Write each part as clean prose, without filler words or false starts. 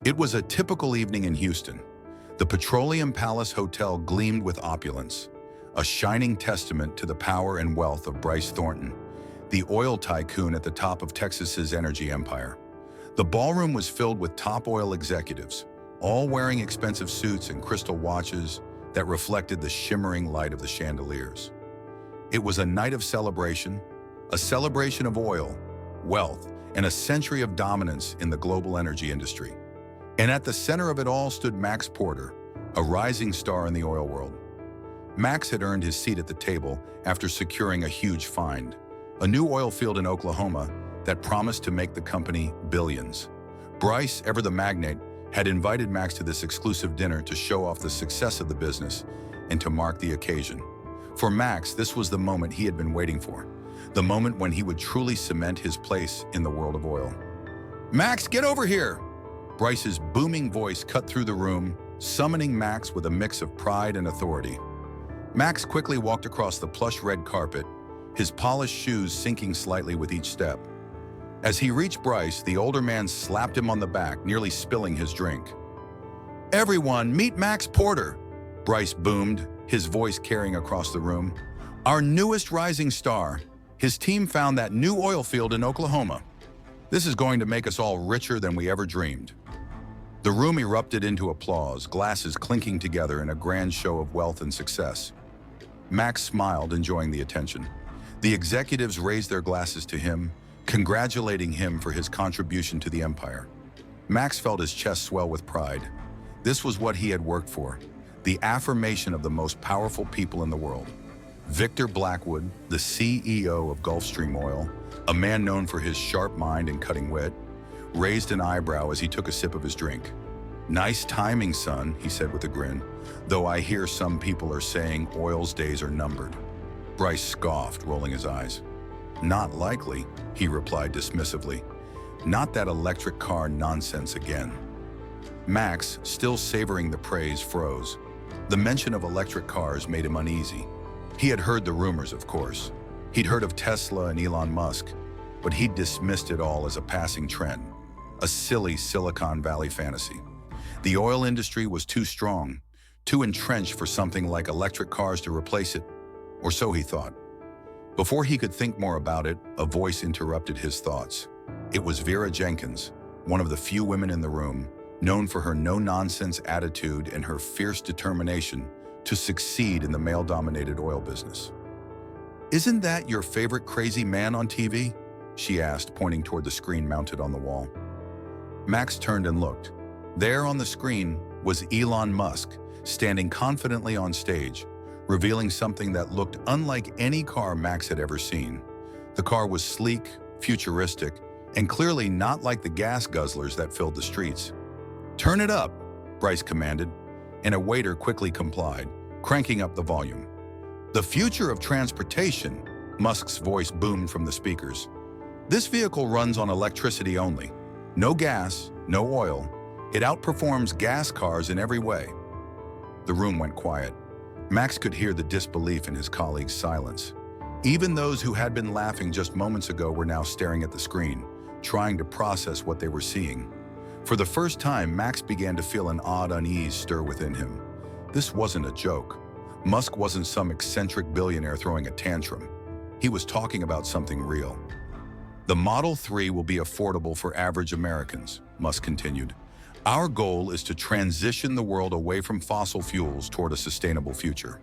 It was a typical evening in Houston. The Petroleum Palace Hotel gleamed with opulence, a shining testament to the power and wealth of Bryce Thornton, the oil tycoon at the top of Texas's energy empire. The ballroom was filled with top oil executives, all wearing expensive suits and crystal watches that reflected the shimmering light of the chandeliers. It was a night of celebration, a celebration of oil, wealth, and a century of dominance in the global energy industry. And at the center of it all stood Max Porter, a rising star in the oil world. Max had earned his seat at the table after securing a huge find, a new oil field in Oklahoma that promised to make the company billions. Bryce, ever the magnate, had invited Max to this exclusive dinner to show off the success of the business and to mark the occasion. For Max, this was the moment he had been waiting for, the moment when he would truly cement his place in the world of oil. "Max, get over here!" Bryce's booming voice cut through the room, summoning Max with a mix of pride and authority. Max quickly walked across the plush red carpet, his polished shoes sinking slightly with each step. As he reached Bryce, the older man slapped him on the back, nearly spilling his drink. "Everyone, meet Max Porter," Bryce boomed, his voice carrying across the room. "Our newest rising star. His team found that new oil field in Oklahoma. This is going to make us all richer than we ever dreamed." The room erupted into applause, glasses clinking together in a grand show of wealth and success. Max smiled, enjoying the attention. The executives raised their glasses to him, congratulating him for his contribution to the empire. Max felt his chest swell with pride. This was what he had worked for, the affirmation of the most powerful people in the world. Victor Blackwood, the CEO of Gulfstream Oil, a man known for his sharp mind and cutting wit, raised an eyebrow as he took a sip of his drink. "Nice timing, son," he said with a grin, "though I hear some people are saying oil's days are numbered." Bryce scoffed, rolling his eyes. "Not likely," he replied dismissively. "Not that electric car nonsense again." Max, still savoring the praise, froze. The mention of electric cars made him uneasy. He had heard the rumors, of course. He'd heard of Tesla and Elon Musk, but he'd dismissed it all as a passing trend, a silly Silicon Valley fantasy. The oil industry was too strong, too entrenched for something like electric cars to replace it, or so he thought. Before he could think more about it, a voice interrupted his thoughts. It was Vera Jenkins, one of the few women in the room, known for her no-nonsense attitude and her fierce determination to succeed in the male-dominated oil business. "Isn't that your favorite crazy man on TV?" she asked, pointing toward the screen mounted on the wall. Max turned and looked. There on the screen was Elon Musk, standing confidently on stage, revealing something that looked unlike any car Max had ever seen. The car was sleek, futuristic, and clearly not like the gas guzzlers that filled the streets. "Turn it up," Bryce commanded, and a waiter quickly complied, cranking up the volume. "The future of transportation," Musk's voice boomed from the speakers. "This vehicle runs on electricity only. No gas, no oil. It outperforms gas cars in every way." The room went quiet. Max could hear the disbelief in his colleagues' silence. Even those who had been laughing just moments ago were now staring at the screen, trying to process what they were seeing. For the first time, Max began to feel an odd unease stir within him. This wasn't a joke. Musk wasn't some eccentric billionaire throwing a tantrum. He was talking about something real. "The Model 3 will be affordable for average Americans," Musk continued. "Our goal is to transition the world away from fossil fuels toward a sustainable future."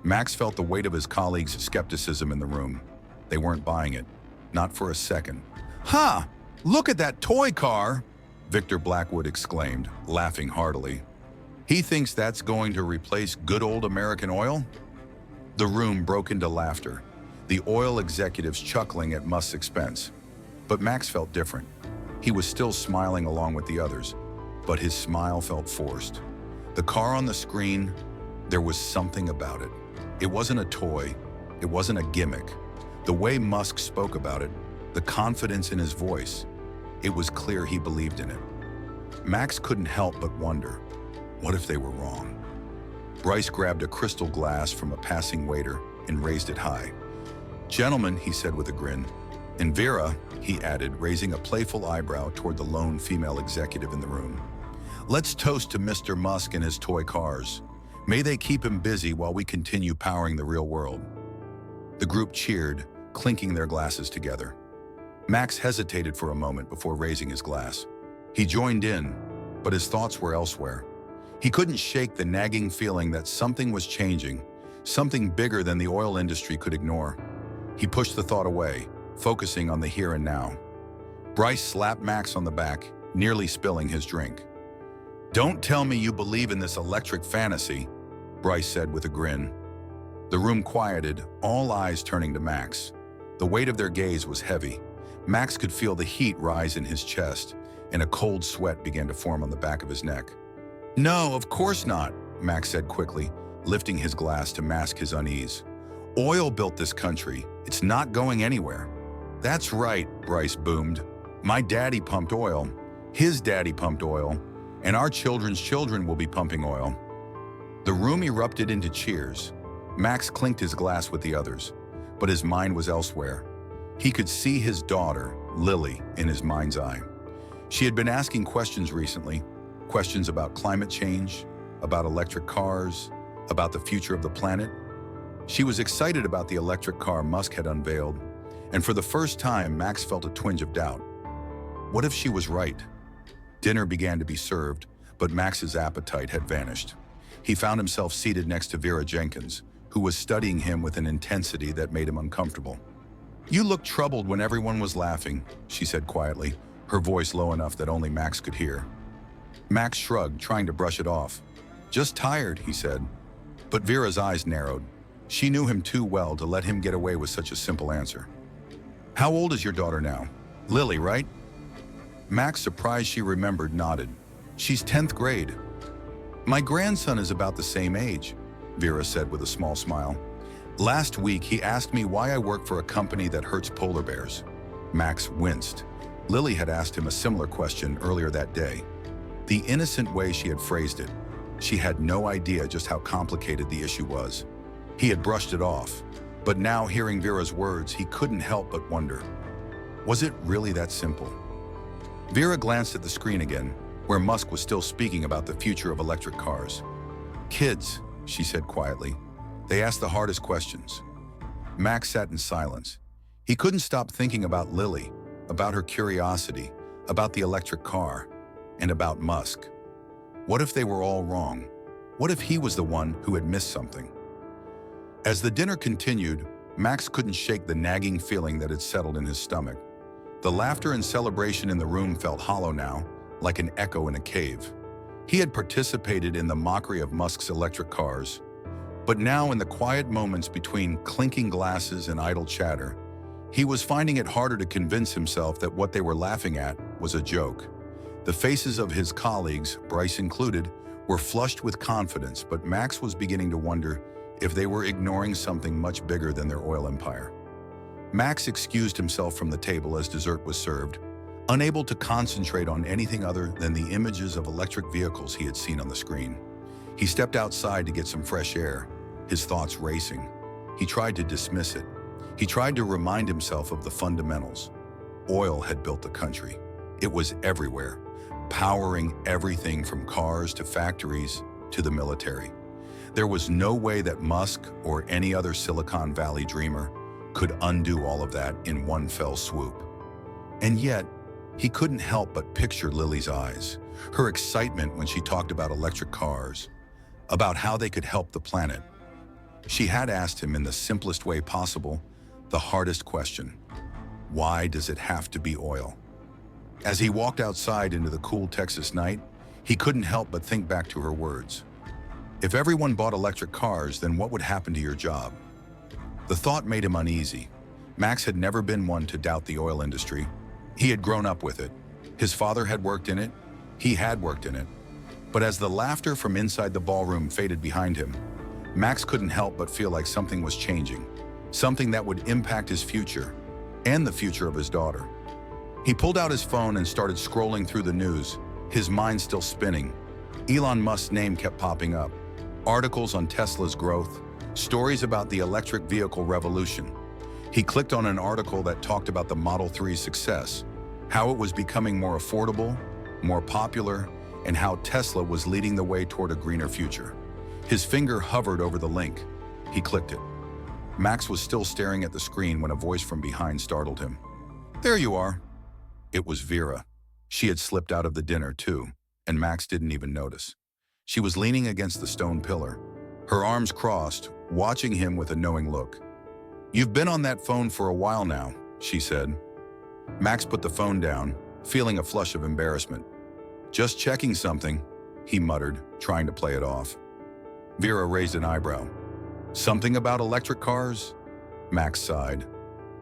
Max felt the weight of his colleagues' skepticism in the room. They weren't buying it, not for a second. "Ha! Look at that toy car!" Victor Blackwood exclaimed, laughing heartily. "He thinks that's going to replace good old American oil?" The room broke into laughter, the oil executives chuckling at Musk's expense. But Max felt different. He was still smiling along with the others, but his smile felt forced. The car on the screen, there was something about it. It wasn't a toy. It wasn't a gimmick. The way Musk spoke about it, the confidence in his voice, it was clear he believed in it. Max couldn't help but wonder, what if they were wrong? Bryce grabbed a crystal glass from a passing waiter and raised it high. "Gentlemen," he said with a grin, "and Vera, he added, raising a playful eyebrow toward the lone female executive in the room. Let's toast to Mr. Musk and his toy cars. May they keep him busy while we continue powering the real world. The group cheered, clinking their glasses together. Max hesitated for a moment before raising his glass. He joined in, but his thoughts were elsewhere. He couldn't shake the nagging feeling that something was changing, something bigger than the oil industry could ignore. He pushed the thought away, focusing on the here and now. Bryce slapped Max on the back, nearly spilling his drink. "Don't tell me you believe in this electric fantasy," Bryce said with a grin. The room quieted, all eyes turning to Max. The weight of their gaze was heavy. Max could feel the heat rise in his chest, and a cold sweat began to form on the back of his neck. "No, of course not," Max said quickly, lifting his glass to mask his unease. "Oil built this country. It's not going anywhere." "That's right," Bryce boomed. "My daddy pumped oil, his daddy pumped oil, and our children's children will be pumping oil." The room erupted into cheers. Max clinked his glass with the others, but his mind was elsewhere. He could see his daughter, Lily, in his mind's eye. She had been asking questions recently, questions about climate change, about electric cars, about the future of the planet. She was excited about the electric car Musk had unveiled, and for the first time, Max felt a twinge of doubt. What if she was right? Dinner began to be served, but Max's appetite had vanished. He found himself seated next to Vera Jenkins, who was studying him with an intensity that made him uncomfortable. "You looked troubled when everyone was laughing," she said quietly, her voice low enough that only Max could hear. Max shrugged, trying to brush it off. "Just tired," he said. But Vera's eyes narrowed. She knew him too well to let him get away with such a simple answer. "How old is your daughter now? Lily, right?" Max, surprised she remembered, nodded. "She's 10th grade. My grandson is about the same age," Vera said with a small smile. "Last week, he asked me why I work for a company that hurts polar bears." Max winced. Lily had asked him a similar question earlier that day. The innocent way she had phrased it, she had no idea just how complicated the issue was. He had brushed it off, but now hearing Vera's words, he couldn't help but wonder. Was it really that simple? Vera glanced at the screen again, where Musk was still speaking about the future of electric cars. "Kids," she said quietly. "They ask the hardest questions." Max sat in silence. He couldn't stop thinking about Lily, about her curiosity, about the electric car, and about Musk. What if they were all wrong? What if he was the one who had missed something? As the dinner continued, Max couldn't shake the nagging feeling that had settled in his stomach. The laughter and celebration in the room felt hollow now, like an echo in a cave. He had participated in the mockery of Musk's electric cars, but now in the quiet moments between clinking glasses and idle chatter, he was finding it harder to convince himself that what they were laughing at was a joke. The faces of his colleagues, Bryce included, were flushed with confidence, but Max was beginning to wonder if they were ignoring something much bigger than their oil empire. Max excused himself from the table as dessert was served, unable to concentrate on anything other than the images of electric vehicles he had seen on the screen. He stepped outside to get some fresh air, his thoughts racing. He tried to dismiss it. He tried to remind himself of the fundamentals. Oil had built the country. It was everywhere, powering everything from cars to factories to the military. There was no way that Musk or any other Silicon Valley dreamer could undo all of that in one fell swoop. And yet, he couldn't help but picture Lily's eyes, her excitement when she talked about electric cars, about how they could help the planet. She had asked him in the simplest way possible, the hardest question: why does it have to be oil? As he walked outside into the cool Texas night, he couldn't help but think back to her words. If everyone bought electric cars, then what would happen to your job? The thought made him uneasy. Max had never been one to doubt the oil industry. He had grown up with it. His father had worked in it. He had worked in it. But as the laughter from inside the ballroom faded behind him, Max couldn't help but feel like something was changing, something that would impact his future and the future of his daughter. He pulled out his phone and started scrolling through the news, his mind still spinning. Elon Musk's name kept popping up. Articles on Tesla's growth, stories about the electric vehicle revolution. He clicked on an article that talked about the Model 3's success, how it was becoming more affordable, more popular, and how Tesla was leading the way toward a greener future. His finger hovered over the link. He clicked it. Max was still staring at the screen when a voice from behind startled him. "There you are." It was Vera. She had slipped out of the dinner too, and Max didn't even notice. She was leaning against the stone pillar, her arms crossed, watching him with a knowing look. "You've been on that phone for a while now," she said. Max put the phone down, feeling a flush of embarrassment. "Just checking something," he muttered, trying to play it off. Vera raised an eyebrow. "Something about electric cars?" Max sighed.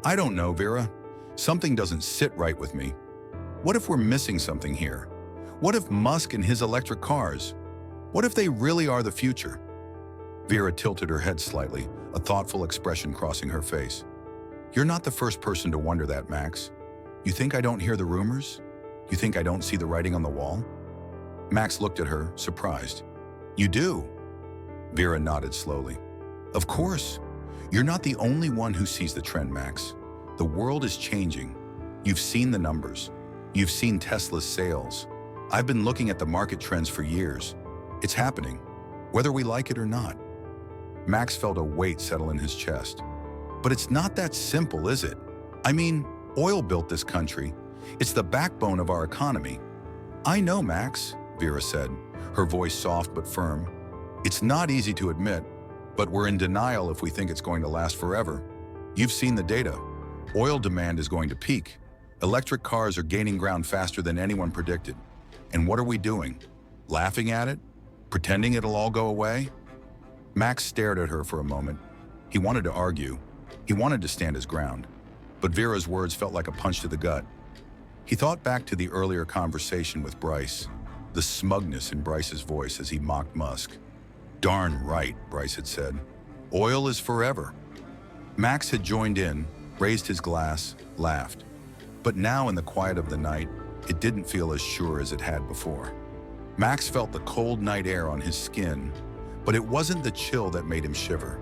"I don't know, Vera. Something doesn't sit right with me. What if we're missing something here? What if Musk and his electric cars? What if they really are the future?" Vera tilted her head slightly, a thoughtful expression crossing her face. "You're not the first person to wonder that, Max. You think I don't hear the rumors? You think I don't see the writing on the wall?" Max looked at her, surprised. "You do?" Vera nodded slowly. "Of course. You're not the only one who sees the trend, Max. The world is changing. You've seen the numbers. You've seen Tesla's sales. I've been looking at the market trends for years. It's happening, whether we like it or not." Max felt a weight settle in his chest. "But it's not that simple, is it? I mean, oil built this country. It's the backbone of our economy." "I know, Max," Vera said, her voice soft but firm. "It's not easy to admit, but we're in denial if we think it's going to last forever. You've seen the data. Oil demand is going to peak. Electric cars are gaining ground faster than anyone predicted. And what are we doing? Laughing at it? Pretending it'll all go away?" Max stared at her for a moment. He wanted to argue. He wanted to stand his ground. But Vera's words felt like a punch to the gut. He thought back to the earlier conversation with Bryce, the smugness in Bryce's voice as he mocked Musk. "Darn right," Bryce had said. "Oil is forever." Max had joined in, raised his glass, laughed. But now in the quiet of the night, it didn't feel as sure as it had before. Max felt the cold night air on his skin, but it wasn't the chill that made him shiver.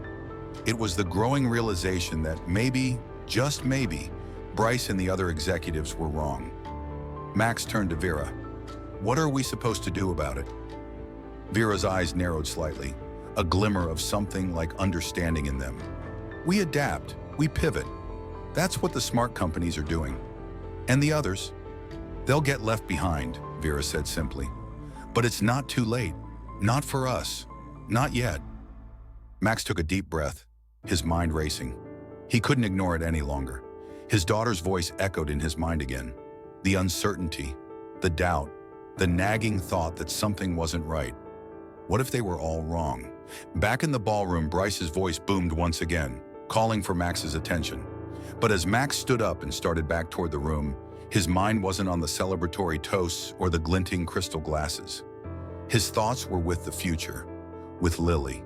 It was the growing realization that maybe, just maybe, Bryce and the other executives were wrong. Max turned to Vera. "What are we supposed to do about it?" Vera's eyes narrowed slightly, a glimmer of something like understanding in them. "We adapt, we pivot. That's what the smart companies are doing. And the others? They'll get left behind," Vera said simply. "But it's not too late. Not for us. Not yet." Max took a deep breath, his mind racing. He couldn't ignore it any longer. His daughter's voice echoed in his mind again. The uncertainty, the doubt, the nagging thought that something wasn't right. What if they were all wrong? Back in the ballroom, Bryce's voice boomed once again, calling for Max's attention. But as Max stood up and started back toward the room, his mind wasn't on the celebratory toasts or the glinting crystal glasses. His thoughts were with the future, with Lily,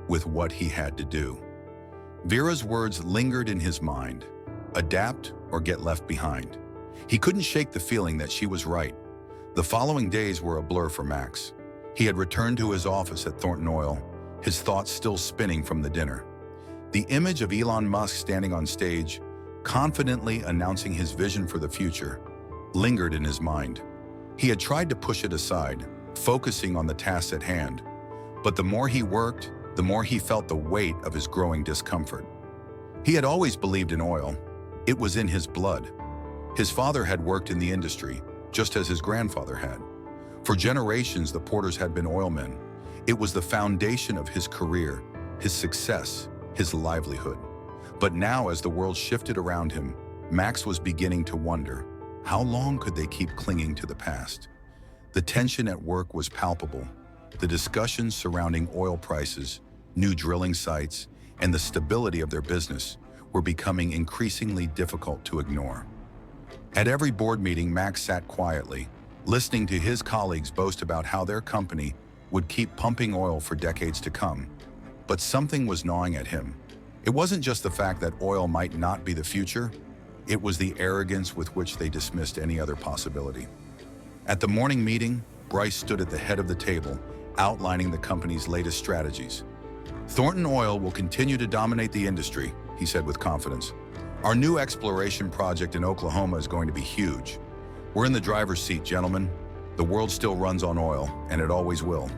with what he had to do. Vera's words lingered in his mind. Adapt or get left behind. He couldn't shake the feeling that she was right. The following days were a blur for Max. He had returned to his office at Thornton Oil, his thoughts still spinning from the dinner. The image of Elon Musk standing on stage, confidently announcing his vision for the future, lingered in his mind. He had tried to push it aside, focusing on the tasks at hand. But the more he worked, the more he felt the weight of his growing discomfort. He had always believed in oil. It was in his blood. His father had worked in the industry, just as his grandfather had. For generations, the Porters had been oilmen. It was the foundation of his career, his success, his livelihood. But now, as the world shifted around him, Max was beginning to wonder, how long could they keep clinging to the past? The tension at work was palpable. The discussions surrounding oil prices, new drilling sites, and the stability of their business were becoming increasingly difficult to ignore. At every board meeting, Max sat quietly, listening to his colleagues boast about how their company would keep pumping oil for decades to come. But something was gnawing at him. It wasn't just the fact that oil might not be the future, it was the arrogance with which they dismissed any other possibility. At the morning meeting, Bryce stood at the head of the table, outlining the company's latest strategies. "Thornton Oil will continue to dominate the industry," he said with confidence. Our new exploration project in Oklahoma is going to be huge. We're in the driver's seat, gentlemen. The world still runs on oil, and it always will.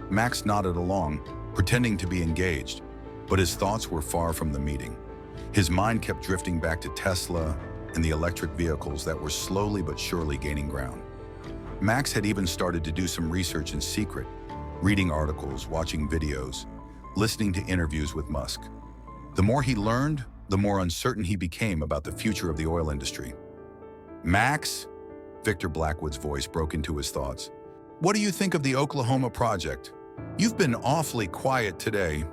Max nodded along, pretending to be engaged, but his thoughts were far from the meeting. His mind kept drifting back to Tesla and the electric vehicles that were slowly but surely gaining ground. Max had even started to do some research in secret, reading articles, watching videos, listening to interviews with Musk. The more he learned, the more uncertain he became about the future of the oil industry. Max, Victor Blackwood's voice broke into his thoughts. What do you think of the Oklahoma project? You've been awfully quiet today.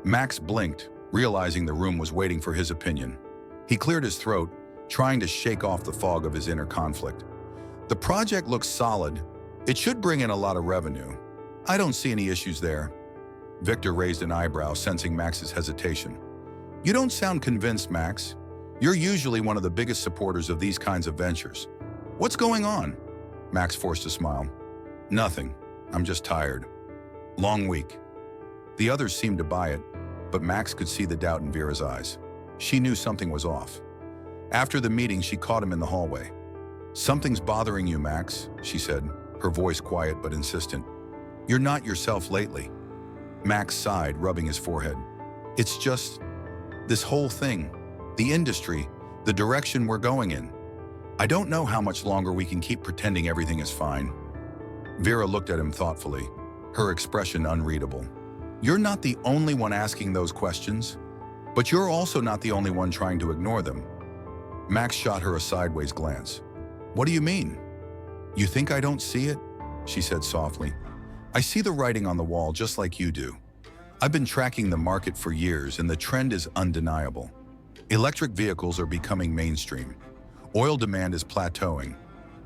Max blinked, realizing the room was waiting for his opinion. He cleared his throat, trying to shake off the fog of his inner conflict. The project looks solid. It should bring in a lot of revenue. I don't see any issues there. Victor raised an eyebrow, sensing Max's hesitation. You don't sound convinced, Max. You're usually one of the biggest supporters of these kinds of ventures. What's going on? Max forced a smile. Nothing. I'm just tired. Long week. The others seemed to buy it, but Max could see the doubt in Vera's eyes. She knew something was off. After the meeting, she caught him in the hallway. Something's bothering you, Max, she said, her voice quiet but insistent. You're not yourself lately. Max sighed, rubbing his forehead. It's just this whole thing, the industry, the direction we're going in. I don't know how much longer we can keep pretending everything is fine. Vera looked at him thoughtfully, her expression unreadable. You're not the only one asking those questions, but you're also not the only one trying to ignore them. Max shot her a sideways glance. What do you mean? You think I don't see it? She said softly. I see the writing on the wall just like you do. I've been tracking the market for years, and the trend is undeniable. Electric vehicles are becoming mainstream. Oil demand is plateauing.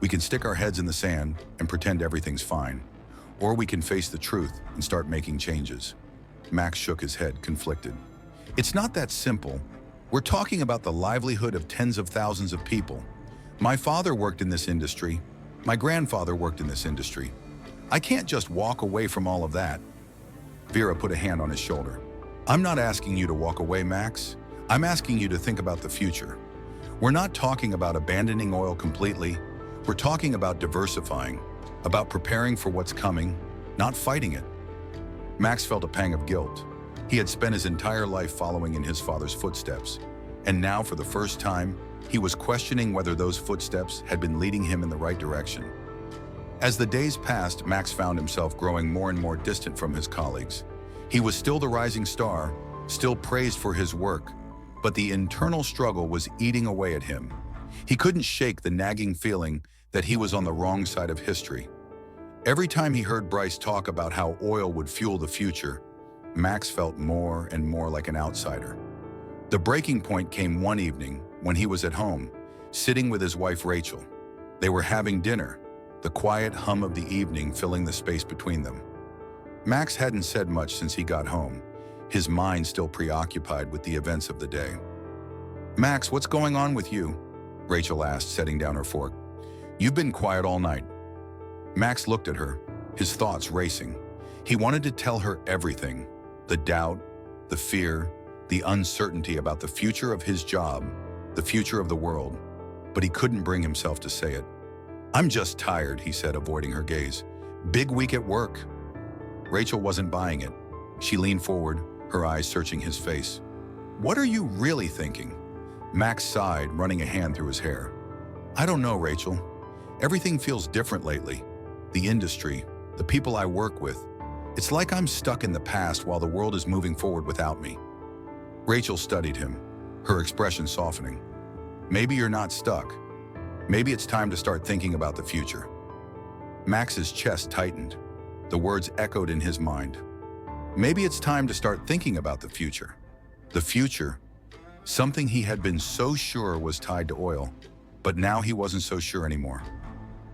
We can stick our heads in the sand and pretend everything's fine. Or we can face the truth and start making changes. Max shook his head, conflicted. It's not that simple. We're talking about the livelihood of tens of thousands of people. My father worked in this industry. My grandfather worked in this industry. I can't just walk away from all of that. Vera put a hand on his shoulder. I'm not asking you to walk away, Max. I'm asking you to think about the future. We're not talking about abandoning oil completely. We're talking about diversifying, about preparing for what's coming, not fighting it. Max felt a pang of guilt. He had spent his entire life following in his father's footsteps, and now for the first time, he was questioning whether those footsteps had been leading him in the right direction. As the days passed, Max found himself growing more and more distant from his colleagues. He was still the rising star, still praised for his work, but the internal struggle was eating away at him. He couldn't shake the nagging feeling that he was on the wrong side of history. Every time he heard Bryce talk about how oil would fuel the future, Max felt more and more like an outsider. The breaking point came one evening when he was at home, sitting with his wife Rachel. They were having dinner, the quiet hum of the evening filling the space between them. Max hadn't said much since he got home, his mind still preoccupied with the events of the day. Max, what's going on with you? Rachel asked, setting down her fork. You've been quiet all night. Max looked at her, his thoughts racing. He wanted to tell her everything, the doubt, the fear, the uncertainty about the future of his job, the future of the world, but he couldn't bring himself to say it. I'm just tired, he said, avoiding her gaze. Big week at work. Rachel wasn't buying it. She leaned forward, her eyes searching his face. What are you really thinking? Max sighed, running a hand through his hair. I don't know, Rachel. Everything feels different lately. The industry, the people I work with. It's like I'm stuck in the past while the world is moving forward without me. Rachel studied him, her expression softening. Maybe you're not stuck. Maybe it's time to start thinking about the future. Max's chest tightened. The words echoed in his mind. Maybe it's time to start thinking about the future. The future, something he had been so sure was tied to oil, but now he wasn't so sure anymore.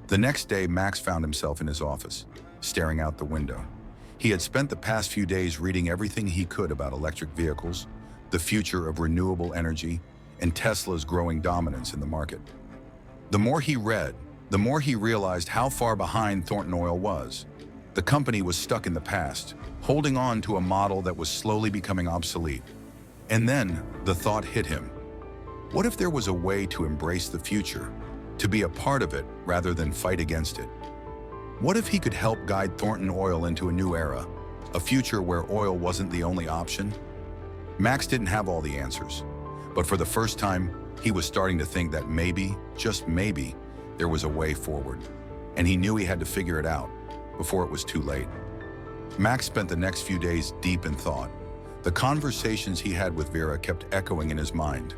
The next day, Max found himself in his office, staring out the window. He had spent the past few days reading everything he could about electric vehicles, the future of renewable energy, and Tesla's growing dominance in the market. The more he read, the more he realized how far behind Thornton Oil was. The company was stuck in the past, holding on to a model that was slowly becoming obsolete. And then the thought hit him. What if there was a way to embrace the future, to be a part of it rather than fight against it? What if he could help guide Thornton Oil into a new era, a future where oil wasn't the only option? Max didn't have all the answers, but for the first time, he was starting to think that maybe, just maybe, there was a way forward, and he knew he had to figure it out before it was too late. Max spent the next few days deep in thought. The conversations he had with Vera kept echoing in his mind.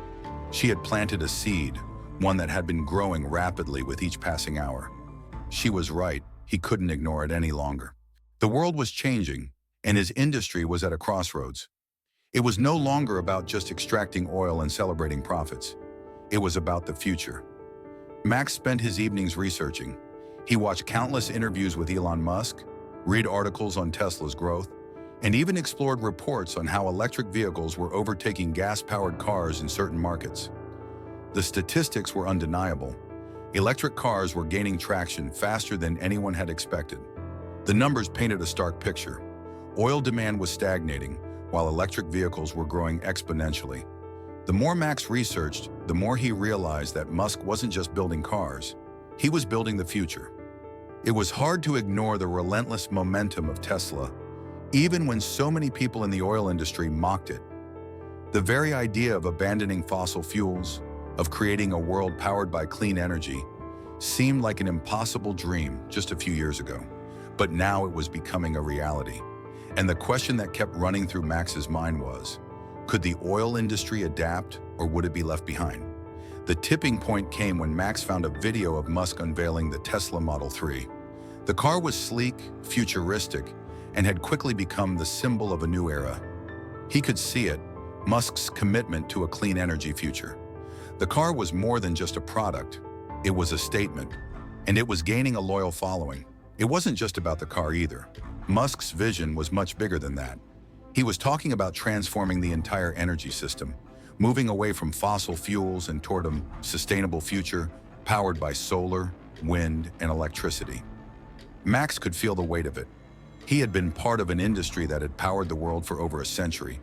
She had planted a seed, one that had been growing rapidly with each passing hour. She was right, he couldn't ignore it any longer. The world was changing, and his industry was at a crossroads. It was no longer about just extracting oil and celebrating profits. It was about the future. Max spent his evenings researching. He watched countless interviews with Elon Musk, read articles on Tesla's growth, and even explored reports on how electric vehicles were overtaking gas-powered cars in certain markets. The statistics were undeniable. Electric cars were gaining traction faster than anyone had expected. The numbers painted a stark picture. Oil demand was stagnating, while electric vehicles were growing exponentially. The more Max researched, the more he realized that Musk wasn't just building cars, he was building the future. It was hard to ignore the relentless momentum of Tesla, even when so many people in the oil industry mocked it. The very idea of abandoning fossil fuels, of creating a world powered by clean energy, seemed like an impossible dream just a few years ago. But now it was becoming a reality. And the question that kept running through Max's mind was, could the oil industry adapt, or would it be left behind? The tipping point came when Max found a video of Musk unveiling the Tesla Model 3. The car was sleek, futuristic, and had quickly become the symbol of a new era. He could see it, Musk's commitment to a clean energy future. The car was more than just a product. It was a statement, and it was gaining a loyal following. It wasn't just about the car either. Musk's vision was much bigger than that. He was talking about transforming the entire energy system, moving away from fossil fuels and toward a sustainable future powered by solar, wind, and electricity. Max could feel the weight of it. He had been part of an industry that had powered the world for over a century,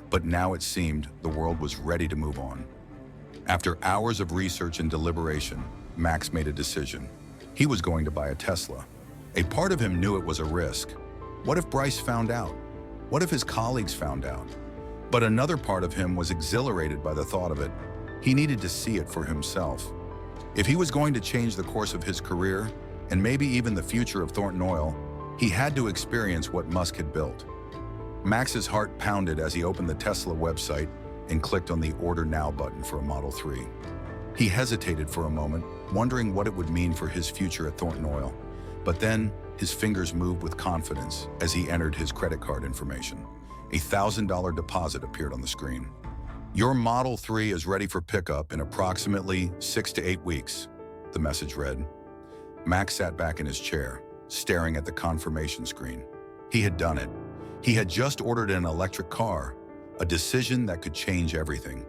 but now it seemed the world was ready to move on. After hours of research and deliberation, Max made a decision. He was going to buy a Tesla. A part of him knew it was a risk. What if Bryce found out? What if his colleagues found out? But another part of him was exhilarated by the thought of it. He needed to see it for himself. If he was going to change the course of his career, and maybe even the future of Thornton Oil, he had to experience what Musk had built. Max's heart pounded as he opened the Tesla website and clicked on the Order Now button for a Model 3. He hesitated for a moment, wondering what it would mean for his future at Thornton Oil. But then, his fingers moved with confidence as he entered his credit card information. A $1,000 deposit appeared on the screen. "Your Model 3 is ready for pickup in approximately 6 to 8 weeks, the message read. Max sat back in his chair, staring at the confirmation screen. He had done it. He had just ordered an electric car, a decision that could change everything.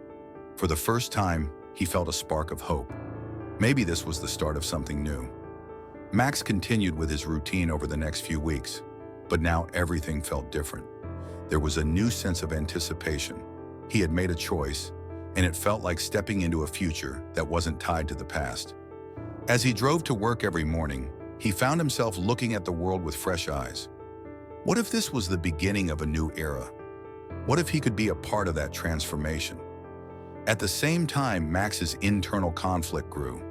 For the first time, he felt a spark of hope. Maybe this was the start of something new. Max continued with his routine over the next few weeks, but now everything felt different. There was a new sense of anticipation. He had made a choice, and it felt like stepping into a future that wasn't tied to the past. As he drove to work every morning, he found himself looking at the world with fresh eyes. What if this was the beginning of a new era? What if he could be a part of that transformation? At the same time, Max's internal conflict grew.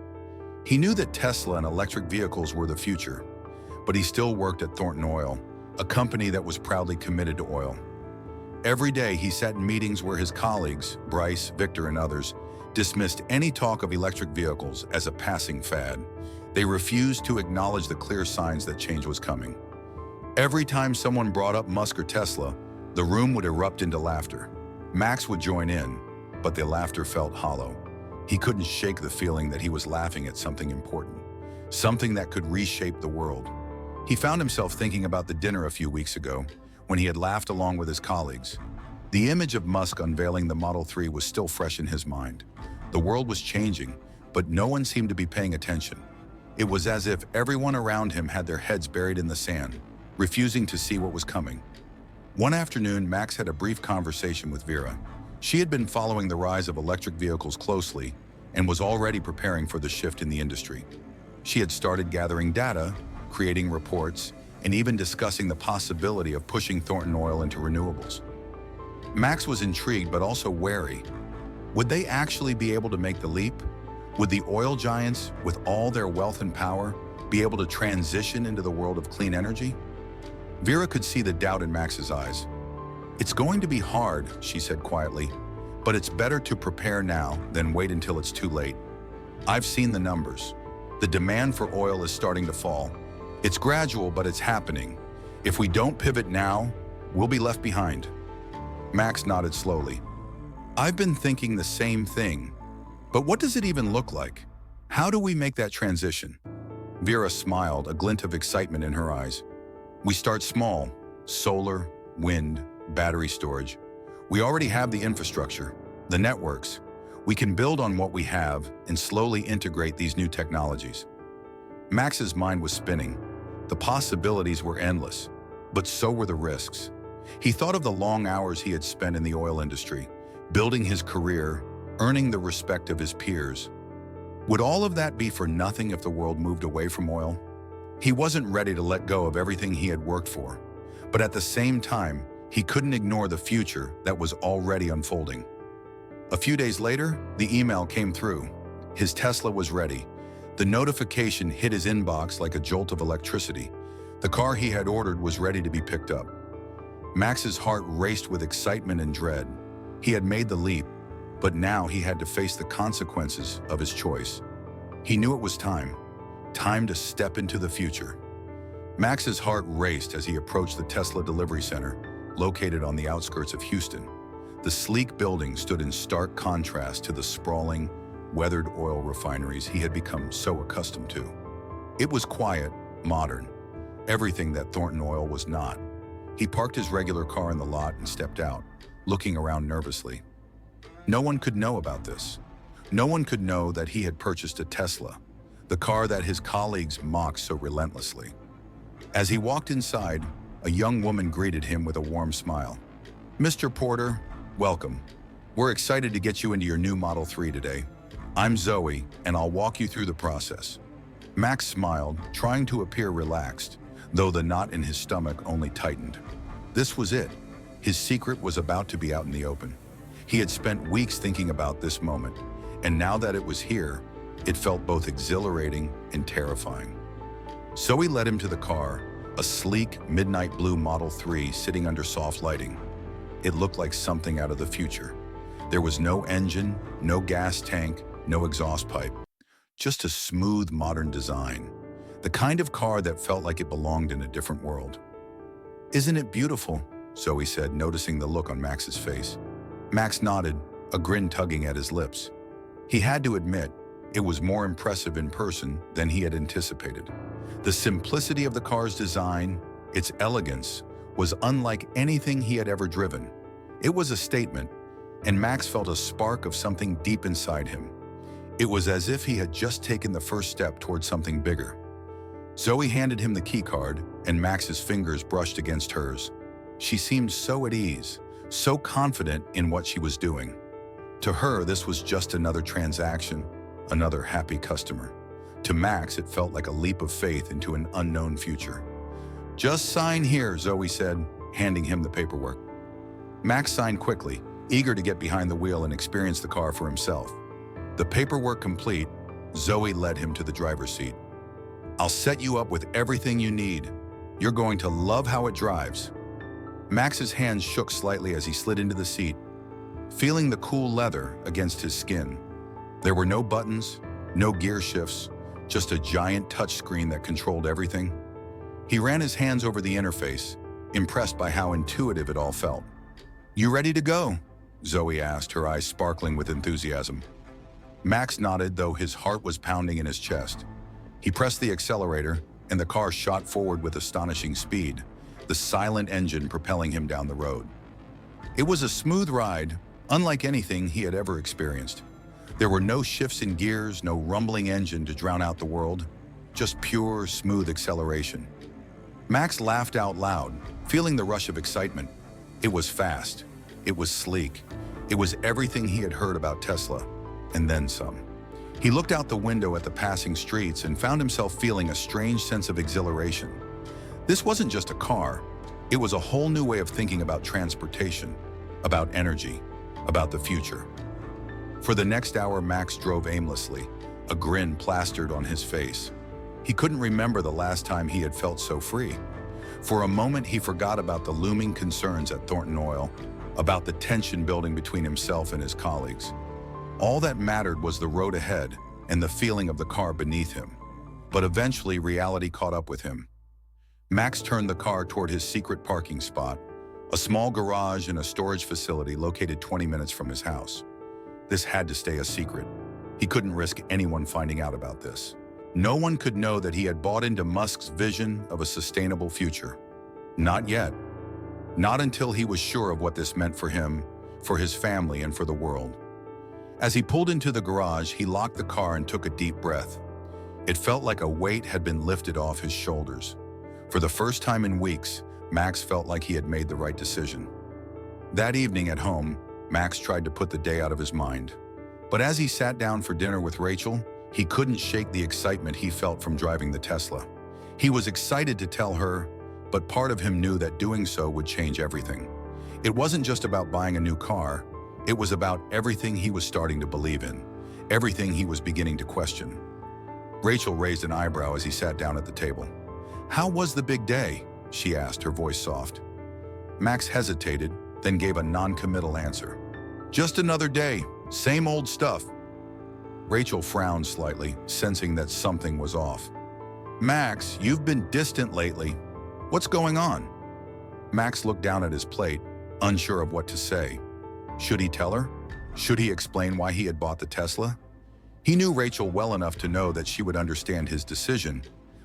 He knew that Tesla and electric vehicles were the future, but he still worked at Thornton Oil, a company that was proudly committed to oil. Every day, he sat in meetings where his colleagues, Bryce, Victor, and others, dismissed any talk of electric vehicles as a passing fad. They refused to acknowledge the clear signs that change was coming. Every time someone brought up Musk or Tesla, the room would erupt into laughter. Max would join in, but the laughter felt hollow. He couldn't shake the feeling that he was laughing at something important, something that could reshape the world. He found himself thinking about the dinner a few weeks ago, when he had laughed along with his colleagues. The image of Musk unveiling the Model 3 was still fresh in his mind. The world was changing, but no one seemed to be paying attention. It was as if everyone around him had their heads buried in the sand, refusing to see what was coming. One afternoon, Max had a brief conversation with Vera. She had been following the rise of electric vehicles closely and was already preparing for the shift in the industry. She had started gathering data, creating reports, and even discussing the possibility of pushing Thornton Oil into renewables. Max was intrigued but also wary. Would they actually be able to make the leap? Would the oil giants, with all their wealth and power, be able to transition into the world of clean energy? Vera could see the doubt in Max's eyes. "It's going to be hard," she said quietly, "but it's better to prepare now than wait until it's too late. I've seen the numbers. The demand for oil is starting to fall. It's gradual, but it's happening. If we don't pivot now, we'll be left behind." Max nodded slowly. "I've been thinking the same thing. But what does it even look like? How do we make that transition?" Vera smiled, a glint of excitement in her eyes. "We start small: solar, wind, battery storage. We already have the infrastructure, the networks. We can build on what we have and slowly integrate these new technologies." Max's mind was spinning. The possibilities were endless, but so were the risks. He thought of the long hours he had spent in the oil industry, building his career, earning the respect of his peers. Would all of that be for nothing if the world moved away from oil? He wasn't ready to let go of everything he had worked for, but at the same time, he couldn't ignore the future that was already unfolding. A few days later, the email came through. His Tesla was ready. The notification hit his inbox like a jolt of electricity. The car he had ordered was ready to be picked up. Max's heart raced with excitement and dread. He had made the leap, but now he had to face the consequences of his choice. He knew it was time to step into the future. Max's heart raced as he approached the Tesla delivery center, located on the outskirts of Houston. The sleek building stood in stark contrast to the sprawling, weathered oil refineries he had become so accustomed to. It was quiet, modern, everything that Thornton Oil was not. He parked his regular car in the lot and stepped out, looking around nervously. No one could know about this. No one could know that he had purchased a Tesla, the car that his colleagues mocked so relentlessly. As he walked inside, a young woman greeted him with a warm smile. "Mr. Porter, welcome. We're excited to get you into your new Model 3 today. I'm Zoe, and I'll walk you through the process." Max smiled, trying to appear relaxed, though the knot in his stomach only tightened. This was it. His secret was about to be out in the open. He had spent weeks thinking about this moment, and now that it was here, it felt both exhilarating and terrifying. Zoe led him to the car, a sleek, midnight blue Model 3 sitting under soft lighting. It looked like something out of the future. There was no engine, no gas tank, no exhaust pipe. Just a smooth, modern design. The kind of car that felt like it belonged in a different world. "Isn't it beautiful?" Zoe said, noticing the look on Max's face. Max nodded, a grin tugging at his lips. He had to admit, it was more impressive in person than he had anticipated. The simplicity of the car's design, its elegance, was unlike anything he had ever driven. It was a statement, and Max felt a spark of something deep inside him. It was as if he had just taken the first step towards something bigger. Zoe handed him the key card, and Max's fingers brushed against hers. She seemed so at ease, so confident in what she was doing. To her, this was just another transaction, another happy customer. To Max, it felt like a leap of faith into an unknown future. "Just sign here," Zoe said, handing him the paperwork. Max signed quickly, eager to get behind the wheel and experience the car for himself. The paperwork complete, Zoe led him to the driver's seat. "I'll set you up with everything you need. You're going to love how it drives." Max's hands shook slightly as he slid into the seat, feeling the cool leather against his skin. There were no buttons, no gear shifts, just a giant touchscreen that controlled everything. He ran his hands over the interface, impressed by how intuitive it all felt. "You ready to go?" Zoe asked, her eyes sparkling with enthusiasm. Max nodded, though his heart was pounding in his chest. He pressed the accelerator, and the car shot forward with astonishing speed, the silent engine propelling him down the road. It was a smooth ride, unlike anything he had ever experienced. There were no shifts in gears, no rumbling engine to drown out the world, just pure, smooth acceleration. Max laughed out loud, feeling the rush of excitement. It was fast. It was sleek. It was everything he had heard about Tesla, and then some. He looked out the window at the passing streets and found himself feeling a strange sense of exhilaration. This wasn't just a car. It was a whole new way of thinking about transportation, about energy, about the future. For the next hour, Max drove aimlessly, a grin plastered on his face. He couldn't remember the last time he had felt so free. For a moment, he forgot about the looming concerns at Thornton Oil, about the tension building between himself and his colleagues. All that mattered was the road ahead and the feeling of the car beneath him. But eventually, reality caught up with him. Max turned the car toward his secret parking spot, a small garage and a storage facility located 20 minutes from his house. This had to stay a secret. He couldn't risk anyone finding out about this. No one could know that he had bought into Musk's vision of a sustainable future. Not yet. Not until he was sure of what this meant for him, for his family, and for the world. As he pulled into the garage, he locked the car and took a deep breath. It felt like a weight had been lifted off his shoulders. For the first time in weeks, Max felt like he had made the right decision. That evening at home, Max tried to put the day out of his mind. But as he sat down for dinner with Rachel, he couldn't shake the excitement he felt from driving the Tesla. He was excited to tell her, but part of him knew that doing so would change everything. It wasn't just about buying a new car, it was about everything he was starting to believe in, everything he was beginning to question. Rachel raised an eyebrow as he sat down at the table. "How was the big day?" she asked, her voice soft. Max hesitated, then gave a non-committal answer. "Just another day, same old stuff." Rachel frowned slightly, sensing that something was off. "Max, you've been distant lately. What's going on?" Max looked down at his plate, unsure of what to say. Should he tell her? Should he explain why he had bought the Tesla? He knew Rachel well enough to know that she would understand his decision,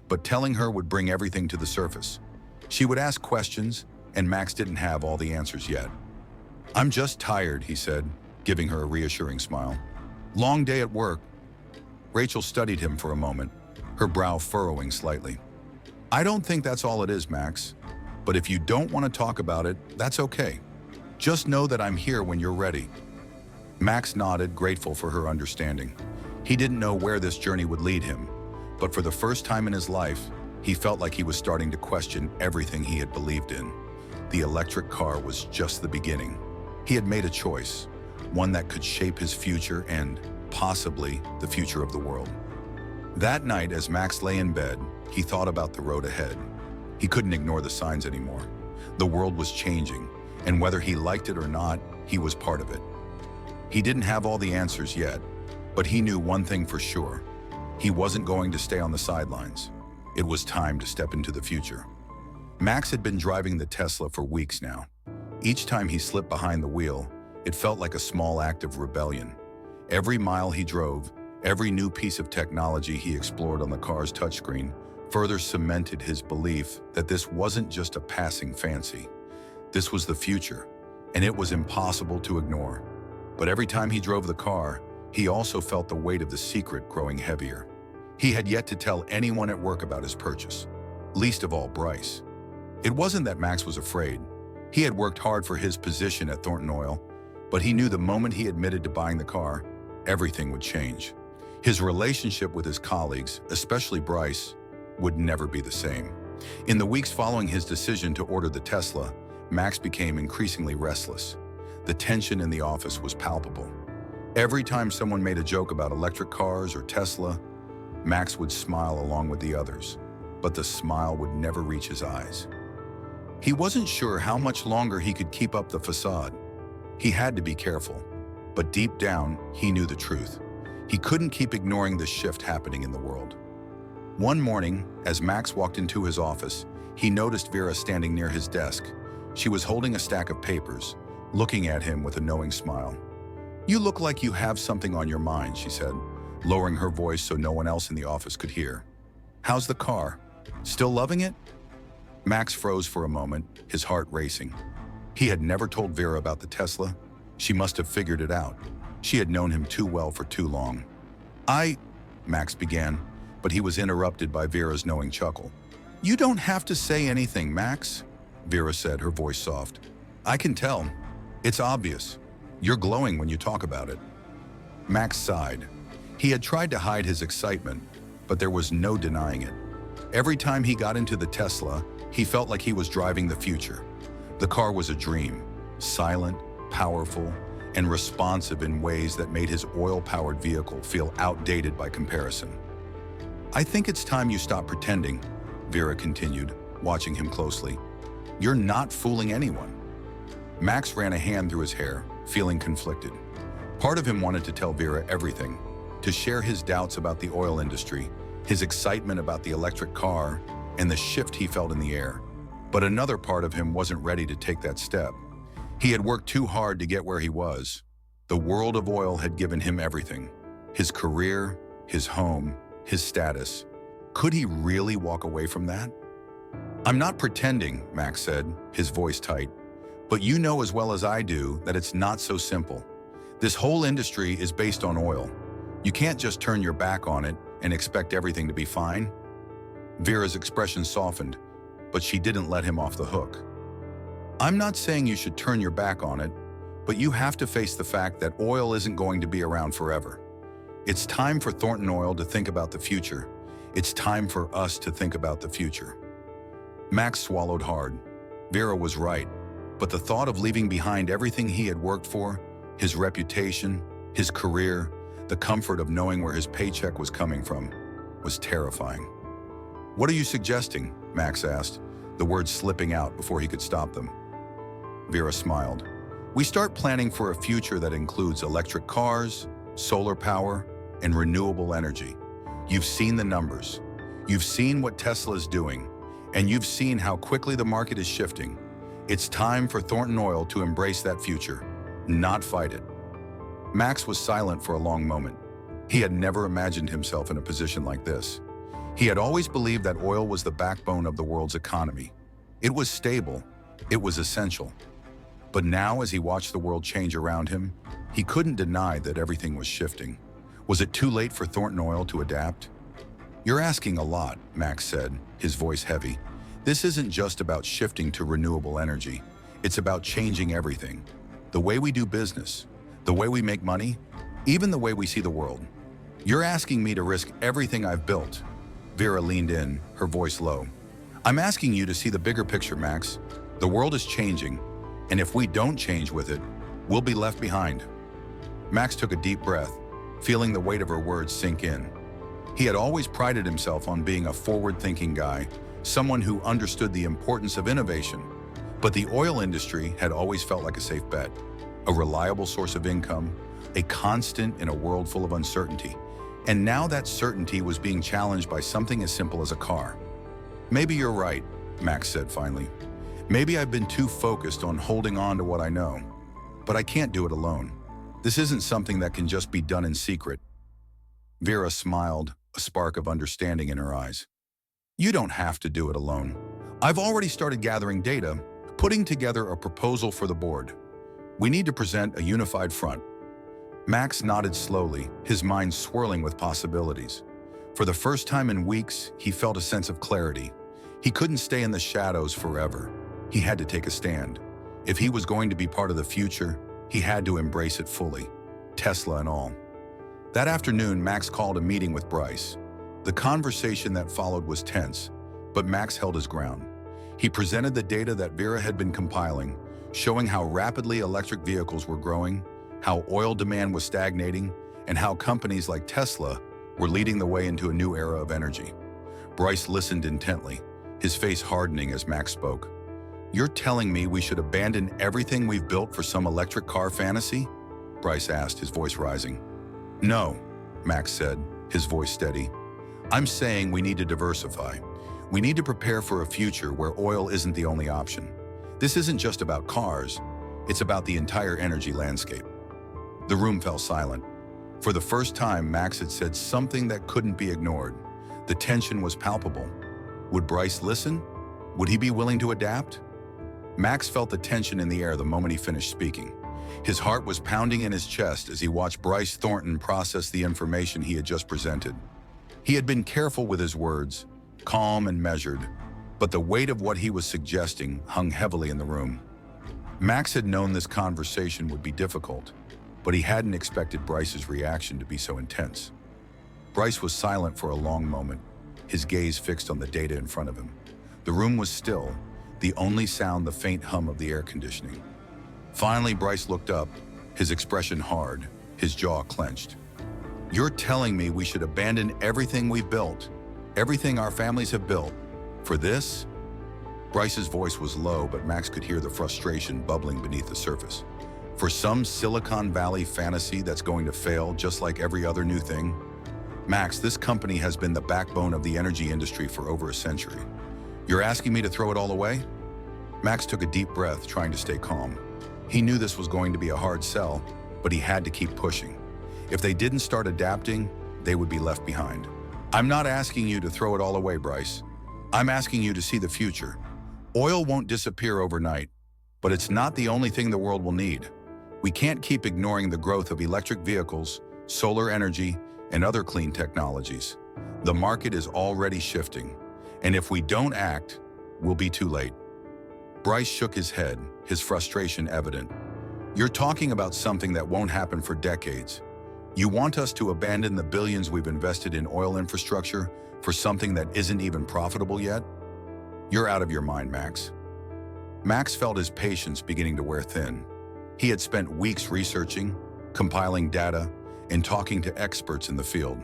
but telling her would bring everything to the surface. She would ask questions, and Max didn't have all the answers yet. "I'm just tired," he said, giving her a reassuring smile. "Long day at work." Rachel studied him for a moment, her brow furrowing slightly. "I don't think that's all it is, Max. But if you don't want to talk about it, that's okay. Just know that I'm here when you're ready." Max nodded, grateful for her understanding. He didn't know where this journey would lead him, but for the first time in his life, he felt like he was starting to question everything he had believed in. The electric car was just the beginning. He had made a choice, one that could shape his future and, possibly, the future of the world. That night, as Max lay in bed, he thought about the road ahead. He couldn't ignore the signs anymore. The world was changing, and whether he liked it or not, he was part of it. He didn't have all the answers yet, but he knew one thing for sure. He wasn't going to stay on the sidelines. It was time to step into the future. Max had been driving the Tesla for weeks now. Each time he slipped behind the wheel, it felt like a small act of rebellion. Every mile he drove, every new piece of technology he explored on the car's touchscreen, further cemented his belief that this wasn't just a passing fancy. This was the future, and it was impossible to ignore. But every time he drove the car, he also felt the weight of the secret growing heavier. He had yet to tell anyone at work about his purchase, least of all Bryce. It wasn't that Max was afraid. He had worked hard for his position at Thornton Oil, but he knew the moment he admitted to buying the car, everything would change. His relationship with his colleagues, especially Bryce, would never be the same. In the weeks following his decision to order the Tesla, Max became increasingly restless. The tension in the office was palpable. Every time someone made a joke about electric cars or Tesla, Max would smile along with the others, but the smile would never reach his eyes. He wasn't sure how much longer he could keep up the facade. He had to be careful, but deep down, he knew the truth. He couldn't keep ignoring the shift happening in the world. One morning, as Max walked into his office, he noticed Vera standing near his desk. She was holding a stack of papers, looking at him with a knowing smile. "You look like you have something on your mind," she said, lowering her voice so no one else in the office could hear. "How's the car? Still loving it?" Max froze for a moment, his heart racing. He had never told Vera about the Tesla. She must have figured it out. She had known him too well for too long. Max began, but he was interrupted by Vera's knowing chuckle. "You don't have to say anything, Max," Vera said, her voice soft. "I can tell. It's obvious. You're glowing when you talk about it." Max sighed. He had tried to hide his excitement, but there was no denying it. Every time he got into the Tesla, he felt like he was driving the future. The car was a dream, silent, powerful, and responsive in ways that made his oil-powered vehicle feel outdated by comparison. "I think it's time you stop pretending," Vera continued, watching him closely. "You're not fooling anyone." Max ran a hand through his hair, feeling conflicted. Part of him wanted to tell Vera everything, to share his doubts about the oil industry, his excitement about the electric car, and the shift he felt in the air. But another part of him wasn't ready to take that step. He had worked too hard to get where he was. The world of oil had given him everything: his career, his home, his status. Could he really walk away from that? "I'm not pretending," Max said, his voice tight. "But you know as well as I do that it's not so simple. This whole industry is based on oil. You can't just turn your back on it and expect everything to be fine." Vera's expression softened, but she didn't let him off the hook. "I'm not saying you should turn your back on it, but you have to face the fact that oil isn't going to be around forever. It's time for Thornton Oil to think about the future. It's time for us to think about the future." Max swallowed hard. Vera was right, but the thought of leaving behind everything he had worked for, his reputation, his career, the comfort of knowing where his paycheck was coming from, was terrifying. "What are you suggesting?" Max asked, the words slipping out before he could stop them. Vera smiled. "We start planning for a future that includes electric cars, solar power, and renewable energy. You've seen the numbers. You've seen what Tesla's doing, and you've seen how quickly the market is shifting. It's time for Thornton Oil to embrace that future, not fight it." Max was silent for a long moment. He had never imagined himself in a position like this. He had always believed that oil was the backbone of the world's economy. It was stable. It was essential. But now, as he watched the world change around him, he couldn't deny that everything was shifting. Was it too late for Thornton Oil to adapt? "You're asking a lot," Max said, his voice heavy. "This isn't just about shifting to renewable energy. It's about changing everything. The way we do business, the way we make money, even the way we see the world. You're asking me to risk everything I've built." Vera leaned in, her voice low. "I'm asking you to see the bigger picture, Max. The world is changing, and if we don't change with it, we'll be left behind." Max took a deep breath, feeling the weight of her words sink in. He had always prided himself on being a forward-thinking guy, someone who understood the importance of innovation. But the oil industry had always felt like a safe bet, a reliable source of income, a constant in a world full of uncertainty. And now that certainty was being challenged by something as simple as a car. "Maybe you're right," Max said finally. "Maybe I've been too focused on holding on to what I know. But I can't do it alone. This isn't something that can just be done in secret." Vera smiled, a spark of understanding in her eyes. "You don't have to do it alone. I've already started gathering data, putting together a proposal for the board. We need to present a unified front." Max nodded slowly, his mind swirling with possibilities. For the first time in weeks, he felt a sense of clarity. He couldn't stay in the shadows forever. He had to take a stand. If he was going to be part of the future, he had to embrace it fully, Tesla and all. That afternoon, Max called a meeting with Bryce. The conversation that followed was tense, but Max held his ground. He presented the data that Vera had been compiling, showing how rapidly electric vehicles were growing, how oil demand was stagnating, and how companies like Tesla were leading the way into a new era of energy. Bryce listened intently, his face hardening as Max spoke. "You're telling me we should abandon everything we've built for some electric car fantasy?" Bryce asked, his voice rising. "No," Max said, his voice steady. "I'm saying we need to diversify. We need to prepare for a future where oil isn't the only option. This isn't just about cars, it's about the entire energy landscape." The room fell silent. For the first time, Max had said something that couldn't be ignored. The tension was palpable. Would Bryce listen? Would he be willing to adapt? Max felt the tension in the air the moment he finished speaking. His heart was pounding in his chest as he watched Bryce Thornton process the information he had just presented. He had been careful with his words, calm and measured, but the weight of what he was suggesting hung heavily in the room. Max had known this conversation would be difficult, but he hadn't expected Bryce's reaction to be so intense. Bryce was silent for a long moment, his gaze fixed on the data in front of him. The room was still, the only sound the faint hum of the air conditioning. Finally, Bryce looked up, his expression hard, his jaw clenched. "You're telling me we should abandon everything we've built, everything our families have built, for this?" Bryce's voice was low, but Max could hear the frustration bubbling beneath the surface. "For some Silicon Valley fantasy that's going to fail just like every other new thing? Max, this company has been the backbone of the energy industry for over a century. You're asking me to throw it all away?" Max took a deep breath, trying to stay calm. He knew this was going to be a hard sell, but he had to keep pushing. If they didn't start adapting, they would be left behind. "I'm not asking you to throw it all away, Bryce. I'm asking you to see the future. Oil won't disappear overnight, but it's not the only thing the world will need. We can't keep ignoring the growth of electric vehicles, solar energy, and other clean technologies. The market is already shifting, and if we don't act, we'll be too late." Bryce shook his head, his frustration evident. "You're talking about something that won't happen for decades. You want us to abandon the billions we've invested in oil infrastructure for something that isn't even profitable yet? You're out of your mind, Max." Max felt his patience beginning to wear thin. He had spent weeks researching, compiling data, and talking to experts in the field.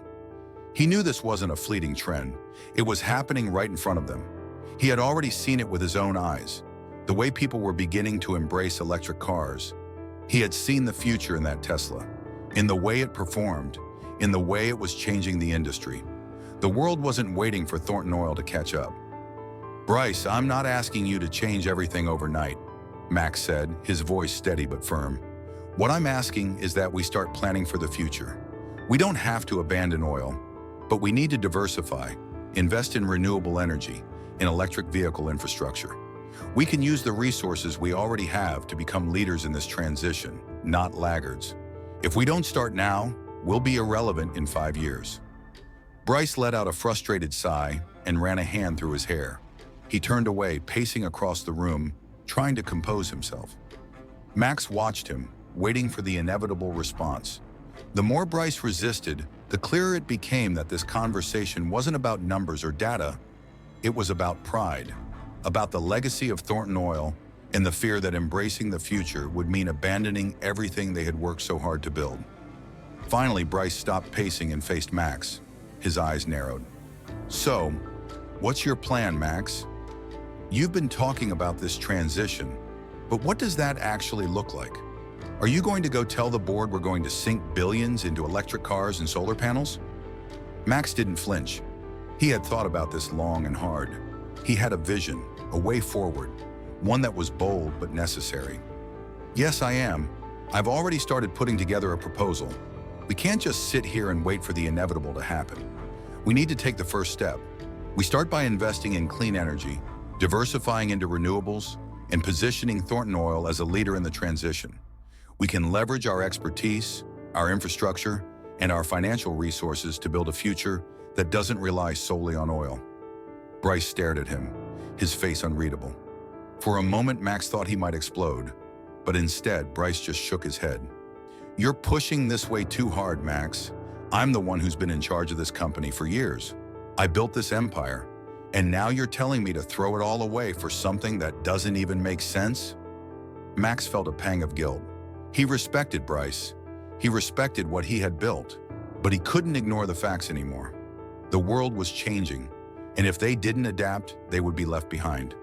He knew this wasn't a fleeting trend. It was happening right in front of them. He had already seen it with his own eyes, the way people were beginning to embrace electric cars. He had seen the future in that Tesla, in the way it performed, in the way it was changing the industry. The world wasn't waiting for Thornton Oil to catch up. "Bryce, I'm not asking you to change everything overnight," Max said, his voice steady but firm. "What I'm asking is that we start planning for the future. We don't have to abandon oil, but we need to diversify, invest in renewable energy, in electric vehicle infrastructure. We can use the resources we already have to become leaders in this transition, not laggards. If we don't start now, we'll be irrelevant in 5 years." Bryce let out a frustrated sigh and ran a hand through his hair. He turned away, pacing across the room, trying to compose himself. Max watched him, waiting for the inevitable response. The more Bryce resisted, the clearer it became that this conversation wasn't about numbers or data. It was about pride, about the legacy of Thornton Oil, and the fear that embracing the future would mean abandoning everything they had worked so hard to build. Finally, Bryce stopped pacing and faced Max. His eyes narrowed. "So, what's your plan, Max? You've been talking about this transition, but what does that actually look like? Are you going to go tell the board we're going to sink billions into electric cars and solar panels?" Max didn't flinch. He had thought about this long and hard. He had a vision, a way forward, one that was bold but necessary. "Yes, I am. I've already started putting together a proposal. We can't just sit here and wait for the inevitable to happen. We need to take the first step. We start by investing in clean energy, diversifying into renewables, and positioning Thornton Oil as a leader in the transition. We can leverage our expertise, our infrastructure, and our financial resources to build a future that doesn't rely solely on oil." Bryce stared at him, his face unreadable. For a moment, Max thought he might explode, but instead, Bryce just shook his head. "You're pushing this way too hard, Max. I'm the one who's been in charge of this company for years. I built this empire, and now you're telling me to throw it all away for something that doesn't even make sense?" Max felt a pang of guilt. He respected Bryce. He respected what he had built, but he couldn't ignore the facts anymore. The world was changing, and if they didn't adapt, they would be left behind.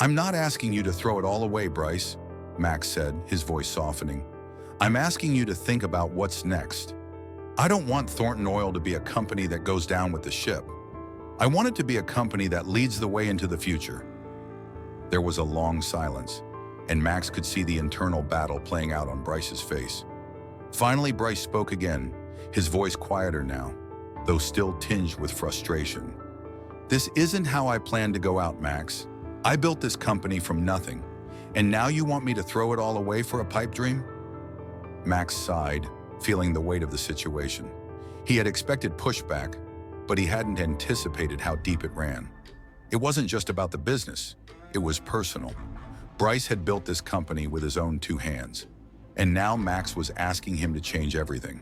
"I'm not asking you to throw it all away, Bryce," Max said, his voice softening. "I'm asking you to think about what's next. I don't want Thornton Oil to be a company that goes down with the ship. I want it to be a company that leads the way into the future." There was a long silence, and Max could see the internal battle playing out on Bryce's face. Finally, Bryce spoke again, his voice quieter now, though still tinged with frustration. "This isn't how I planned to go out, Max. I built this company from nothing, and now you want me to throw it all away for a pipe dream?" Max sighed, feeling the weight of the situation. He had expected pushback, but he hadn't anticipated how deep it ran. It wasn't just about the business, it was personal. Bryce had built this company with his own two hands, and now Max was asking him to change everything.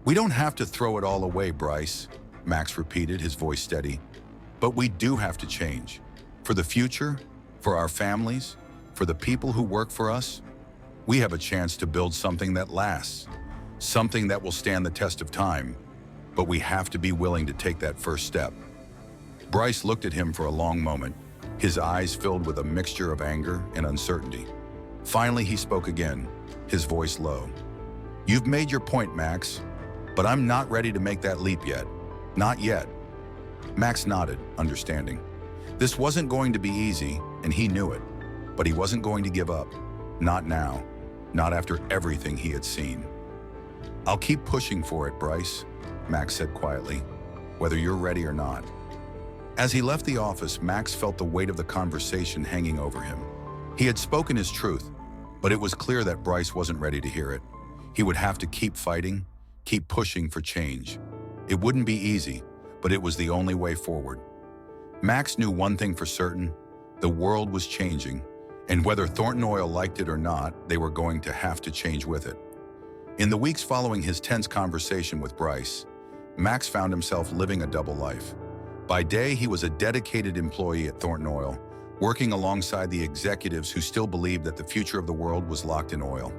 "We don't have to throw it all away, Bryce," Max repeated, his voice steady. "But we do have to change. For the future, for our families, for the people who work for us. We have a chance to build something that lasts, something that will stand the test of time, but we have to be willing to take that first step." Bryce looked at him for a long moment, his eyes filled with a mixture of anger and uncertainty. Finally, he spoke again, his voice low. "You've made your point, Max, but I'm not ready to make that leap yet. Not yet." Max nodded, understanding. This wasn't going to be easy, and he knew it, but he wasn't going to give up. Not now, not after everything he had seen. "I'll keep pushing for it, Bryce," Max said quietly, "whether you're ready or not." As he left the office, Max felt the weight of the conversation hanging over him. He had spoken his truth, but it was clear that Bryce wasn't ready to hear it. He would have to keep fighting, keep pushing for change. It wouldn't be easy, but it was the only way forward. Max knew one thing for certain: the world was changing, and whether Thornton Oil liked it or not, they were going to have to change with it. In the weeks following his tense conversation with Bryce, Max found himself living a double life. By day, he was a dedicated employee at Thornton Oil, working alongside the executives who still believed that the future of the world was locked in oil.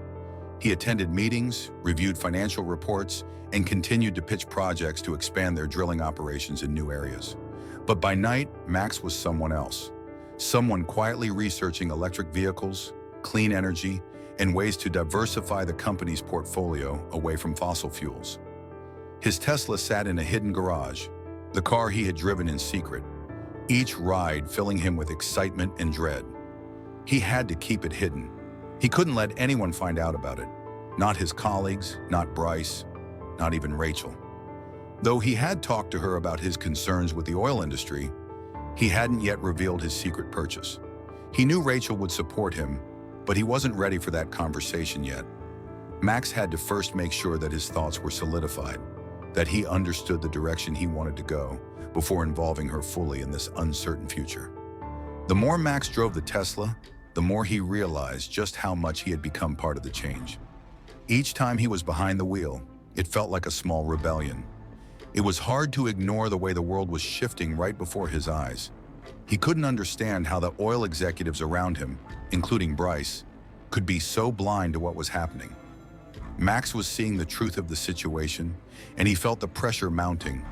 He attended meetings, reviewed financial reports, and continued to pitch projects to expand their drilling operations in new areas. But by night, Max was someone else. Someone quietly researching electric vehicles, clean energy, and ways to diversify the company's portfolio away from fossil fuels. His Tesla sat in a hidden garage, the car he had driven in secret, each ride filling him with excitement and dread. He had to keep it hidden. He couldn't let anyone find out about it. Not his colleagues, not Bryce, not even Rachel. Though he had talked to her about his concerns with the oil industry, he hadn't yet revealed his secret purchase. He knew Rachel would support him, but he wasn't ready for that conversation yet. Max had to first make sure that his thoughts were solidified, that he understood the direction he wanted to go before involving her fully in this uncertain future. The more Max drove the Tesla, the more he realized just how much he had become part of the change. Each time he was behind the wheel, it felt like a small rebellion. It was hard to ignore the way the world was shifting right before his eyes. He couldn't understand how the oil executives around him, including Bryce, could be so blind to what was happening. Max was seeing the truth of the situation, and he felt the pressure mounting.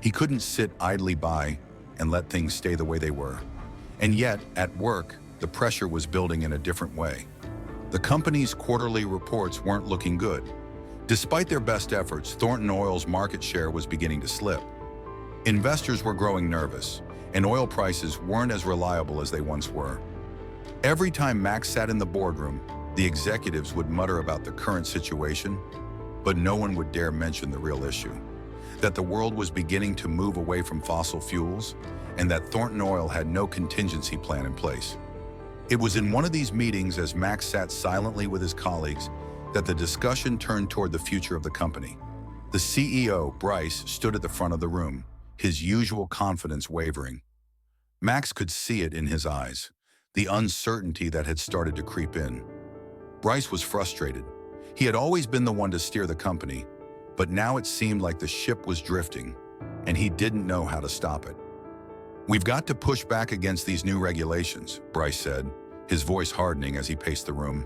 He couldn't sit idly by and let things stay the way they were. And yet, at work, the pressure was building in a different way. The company's quarterly reports weren't looking good. Despite their best efforts, Thornton Oil's market share was beginning to slip. Investors were growing nervous, and oil prices weren't as reliable as they once were. Every time Max sat in the boardroom, the executives would mutter about the current situation, but no one would dare mention the real issue: that the world was beginning to move away from fossil fuels, and that Thornton Oil had no contingency plan in place. It was in one of these meetings, as Max sat silently with his colleagues, that the discussion turned toward the future of the company. The CEO, Bryce, stood at the front of the room, his usual confidence wavering. Max could see it in his eyes, the uncertainty that had started to creep in. Bryce was frustrated. He had always been the one to steer the company, but now it seemed like the ship was drifting, and he didn't know how to stop it. "We've got to push back against these new regulations," Bryce said, his voice hardening as he paced the room.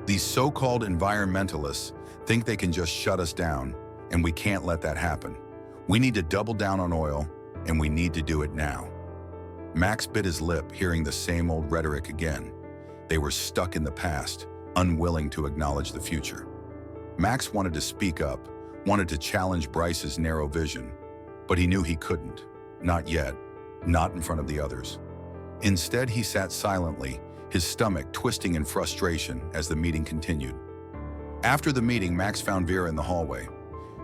"These so-called environmentalists think they can just shut us down, and we can't let that happen. We need to double down on oil, and we need to do it now." Max bit his lip, hearing the same old rhetoric again. They were stuck in the past, unwilling to acknowledge the future. Max wanted to speak up, wanted to challenge Bryce's narrow vision, but he knew he couldn't. Not yet, not in front of the others. Instead, he sat silently, his stomach twisting in frustration as the meeting continued. After the meeting, Max found Vera in the hallway.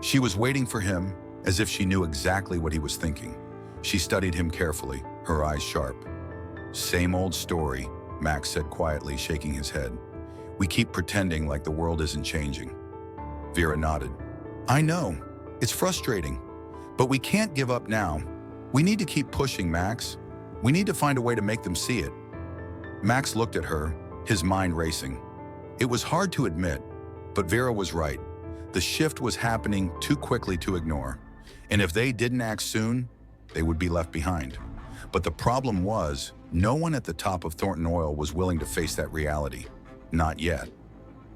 She was waiting for him, as if she knew exactly what he was thinking. She studied him carefully, her eyes sharp. "Same old story," Max said quietly, shaking his head. "We keep pretending like the world isn't changing." Vera nodded. "I know. It's frustrating. But we can't give up now. We need to keep pushing, Max. We need to find a way to make them see it." Max looked at her, his mind racing. It was hard to admit, but Vera was right. The shift was happening too quickly to ignore, and if they didn't act soon, they would be left behind. But the problem was, no one at the top of Thornton Oil was willing to face that reality. Not yet.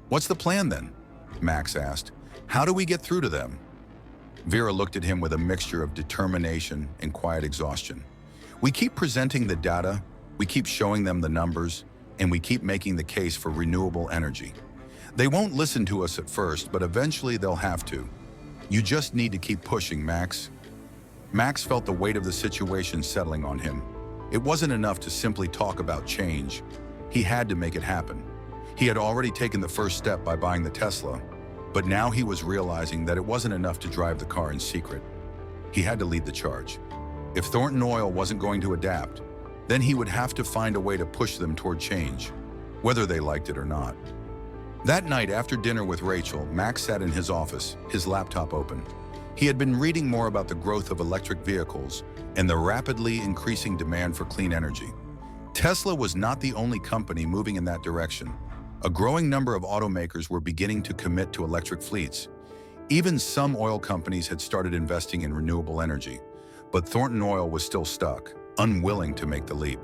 "What's the plan then?" Max asked. "How do we get through to them?" Vera looked at him with a mixture of determination and quiet exhaustion. "We keep presenting the data, we keep showing them the numbers, and we keep making the case for renewable energy. They won't listen to us at first, but eventually they'll have to. You just need to keep pushing, Max." Max felt the weight of the situation settling on him. It wasn't enough to simply talk about change. He had to make it happen. He had already taken the first step by buying the Tesla, but now he was realizing that it wasn't enough to drive the car in secret. He had to lead the charge. If Thornton Oil wasn't going to adapt, then he would have to find a way to push them toward change, whether they liked it or not. That night after dinner with Rachel, Max sat in his office, his laptop open. He had been reading more about the growth of electric vehicles and the rapidly increasing demand for clean energy. Tesla was not the only company moving in that direction. A growing number of automakers were beginning to commit to electric fleets. Even some oil companies had started investing in renewable energy, but Thornton Oil was still stuck, unwilling to make the leap.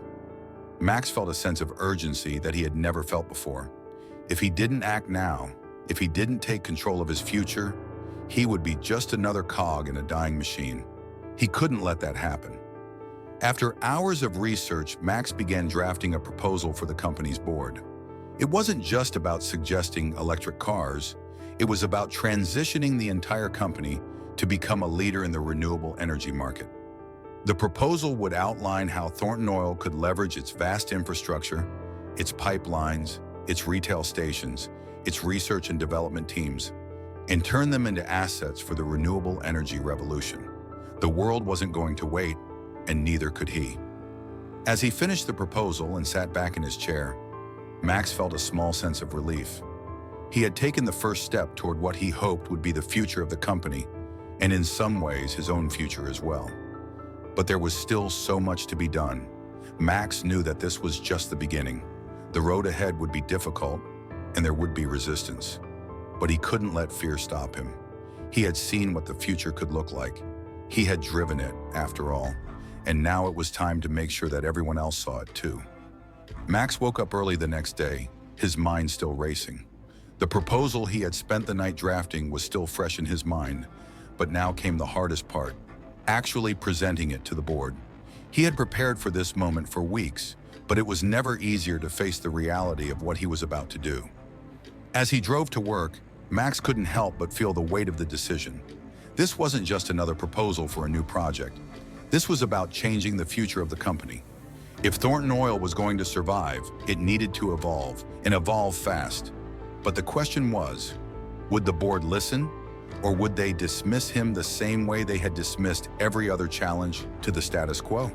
Max felt a sense of urgency that he had never felt before. If he didn't act now, if he didn't take control of his future, he would be just another cog in a dying machine. He couldn't let that happen. After hours of research, Max began drafting a proposal for the company's board. It wasn't just about suggesting electric cars, it was about transitioning the entire company to become a leader in the renewable energy market. The proposal would outline how Thornton Oil could leverage its vast infrastructure, its pipelines, its retail stations, its research and development teams, and turn them into assets for the renewable energy revolution. The world wasn't going to wait, and neither could he. As he finished the proposal and sat back in his chair, Max felt a small sense of relief. He had taken the first step toward what he hoped would be the future of the company, and in some ways his own future as well. But there was still so much to be done. Max knew that this was just the beginning. The road ahead would be difficult, and there would be resistance. But he couldn't let fear stop him. He had seen what the future could look like. He had driven it, after all, and now it was time to make sure that everyone else saw it too. Max woke up early the next day, his mind still racing. The proposal he had spent the night drafting was still fresh in his mind, but now came the hardest part, actually presenting it to the board. He had prepared for this moment for weeks, but it was never easier to face the reality of what he was about to do. As he drove to work, Max couldn't help but feel the weight of the decision. This wasn't just another proposal for a new project. This was about changing the future of the company. If Thornton Oil was going to survive, it needed to evolve, and evolve fast. But the question was, would the board listen, or would they dismiss him the same way they had dismissed every other challenge to the status quo?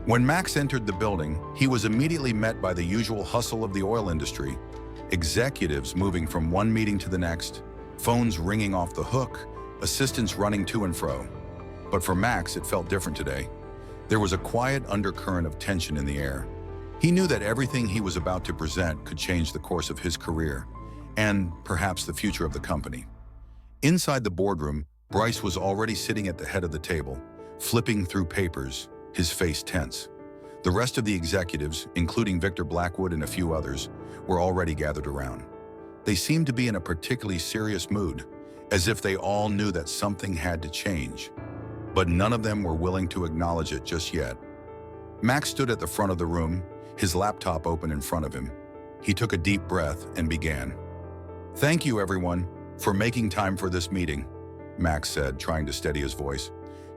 When Max entered the building, he was immediately met by the usual hustle of the oil industry. Executives moving from one meeting to the next, phones ringing off the hook, assistants running to and fro. But for Max, it felt different today. There was a quiet undercurrent of tension in the air. He knew that everything he was about to present could change the course of his career, and perhaps the future of the company. Inside the boardroom, Bryce was already sitting at the head of the table, flipping through papers, his face tense. The rest of the executives, including Victor Blackwood and a few others, were already gathered around. They seemed to be in a particularly serious mood, as if they all knew that something had to change. But none of them were willing to acknowledge it just yet. Max stood at the front of the room, his laptop open in front of him. He took a deep breath and began. "Thank you, everyone, for making time for this meeting," Max said, trying to steady his voice.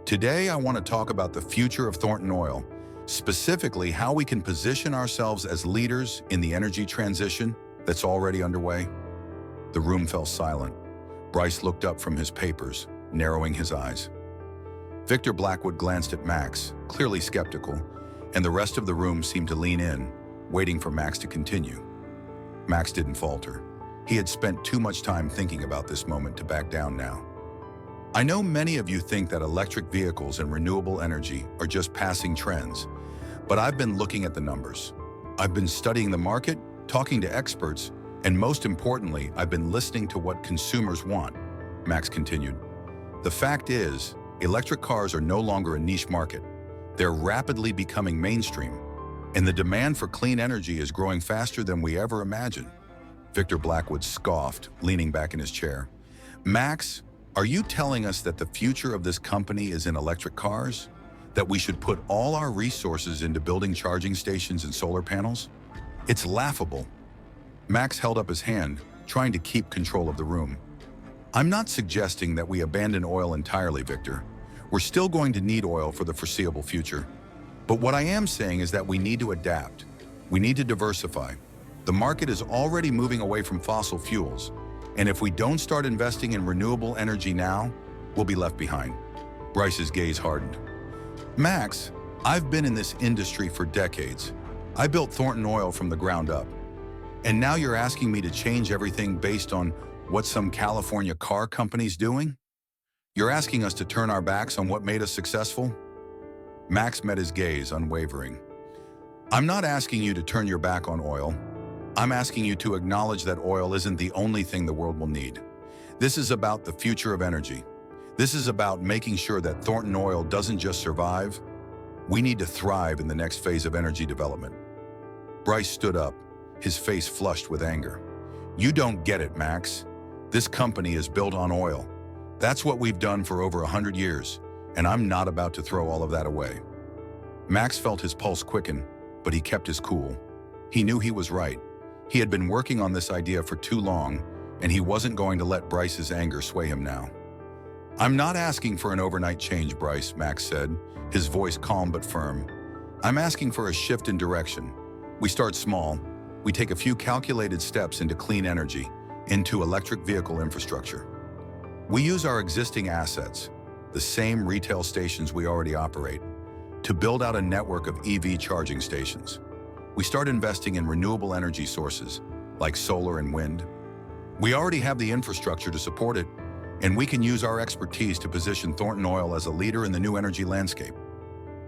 "Today, I want to talk about the future of Thornton Oil, specifically how we can position ourselves as leaders in the energy transition that's already underway." The room fell silent. Bryce looked up from his papers, narrowing his eyes. Victor Blackwood glanced at Max, clearly skeptical, and the rest of the room seemed to lean in, waiting for Max to continue. Max didn't falter. He had spent too much time thinking about this moment to back down now. "I know many of you think that electric vehicles and renewable energy are just passing trends, but I've been looking at the numbers. I've been studying the market, talking to experts, and most importantly, I've been listening to what consumers want, Max continued. The fact is, electric cars are no longer a niche market. They're rapidly becoming mainstream, and the demand for clean energy is growing faster than we ever imagined. Victor Blackwood scoffed, leaning back in his chair. Max, are you telling us that the future of this company is in electric cars? That we should put all our resources into building charging stations and solar panels? It's laughable. Max held up his hand, trying to keep control of the room. I'm not suggesting that we abandon oil entirely, Victor. We're still going to need oil for the foreseeable future. But what I am saying is that we need to adapt. We need to diversify. The market is already moving away from fossil fuels, and if we don't start investing in renewable energy now, we'll be left behind. Bryce's gaze hardened. Max, I've been in this industry for decades. I built Thornton Oil from the ground up. And now you're asking me to change everything based on what some California car company's doing? You're asking us to turn our backs on what made us successful? Max met his gaze, unwavering. I'm not asking you to turn your back on oil. I'm asking you to acknowledge that oil isn't the only thing the world will need. This is about the future of energy. This is about making sure that Thornton Oil doesn't just survive. We need to thrive in the next phase of energy development. Bryce stood up, his face flushed with anger. You don't get it, Max. This company is built on oil. That's what we've done for over 100 years, and I'm not about to throw all of that away. Max felt his pulse quicken, but he kept his cool. He knew he was right. He had been working on this idea for too long, and he wasn't going to let Bryce's anger sway him now. I'm not asking for an overnight change, Bryce, Max said, his voice calm but firm. I'm asking for a shift in direction. We start small. We take a few calculated steps into clean energy, into electric vehicle infrastructure. We use our existing assets, the same retail stations we already operate, to build out a network of EV charging stations. We start investing in renewable energy sources, like solar and wind. We already have the infrastructure to support it, and we can use our expertise to position Thornton Oil as a leader in the new energy landscape.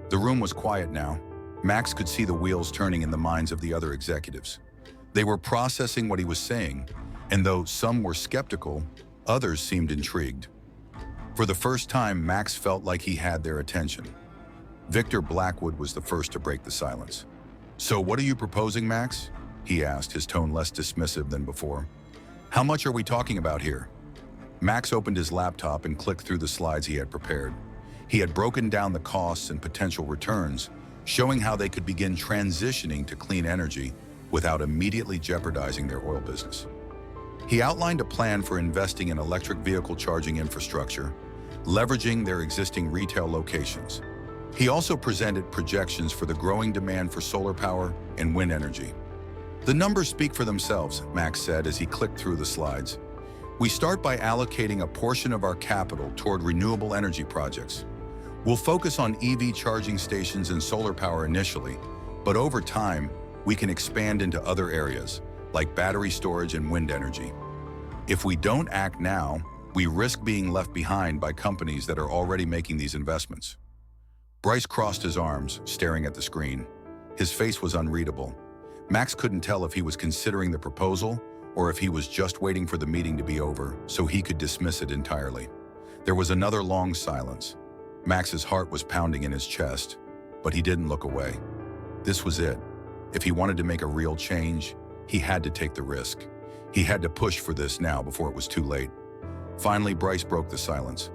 The room was quiet now. Max could see the wheels turning in the minds of the other executives. They were processing what he was saying, and though some were skeptical, others seemed intrigued. For the first time, Max felt like he had their attention. Victor Blackwood was the first to break the silence. So what are you proposing, Max? He asked, his tone less dismissive than before. How much are we talking about here? Max opened his laptop and clicked through the slides he had prepared. He had broken down the costs and potential returns, showing how they could begin transitioning to clean energy without immediately jeopardizing their oil business. He outlined a plan for investing in electric vehicle charging infrastructure, leveraging their existing retail locations. He also presented projections for the growing demand for solar power and wind energy. The numbers speak for themselves, Max said as he clicked through the slides. We start by allocating a portion of our capital toward renewable energy projects. We'll focus on EV charging stations and solar power initially, but over time, we can expand into other areas, like battery storage and wind energy. If we don't act now, we risk being left behind by companies that are already making these investments. Bryce crossed his arms, staring at the screen. His face was unreadable. Max couldn't tell if he was considering the proposal or if he was just waiting for the meeting to be over so he could dismiss it entirely. There was another long silence. Max's heart was pounding in his chest, but he didn't look away. This was it. If he wanted to make a real change, he had to take the risk. He had to push for this now before it was too late. Finally, Bryce broke the silence.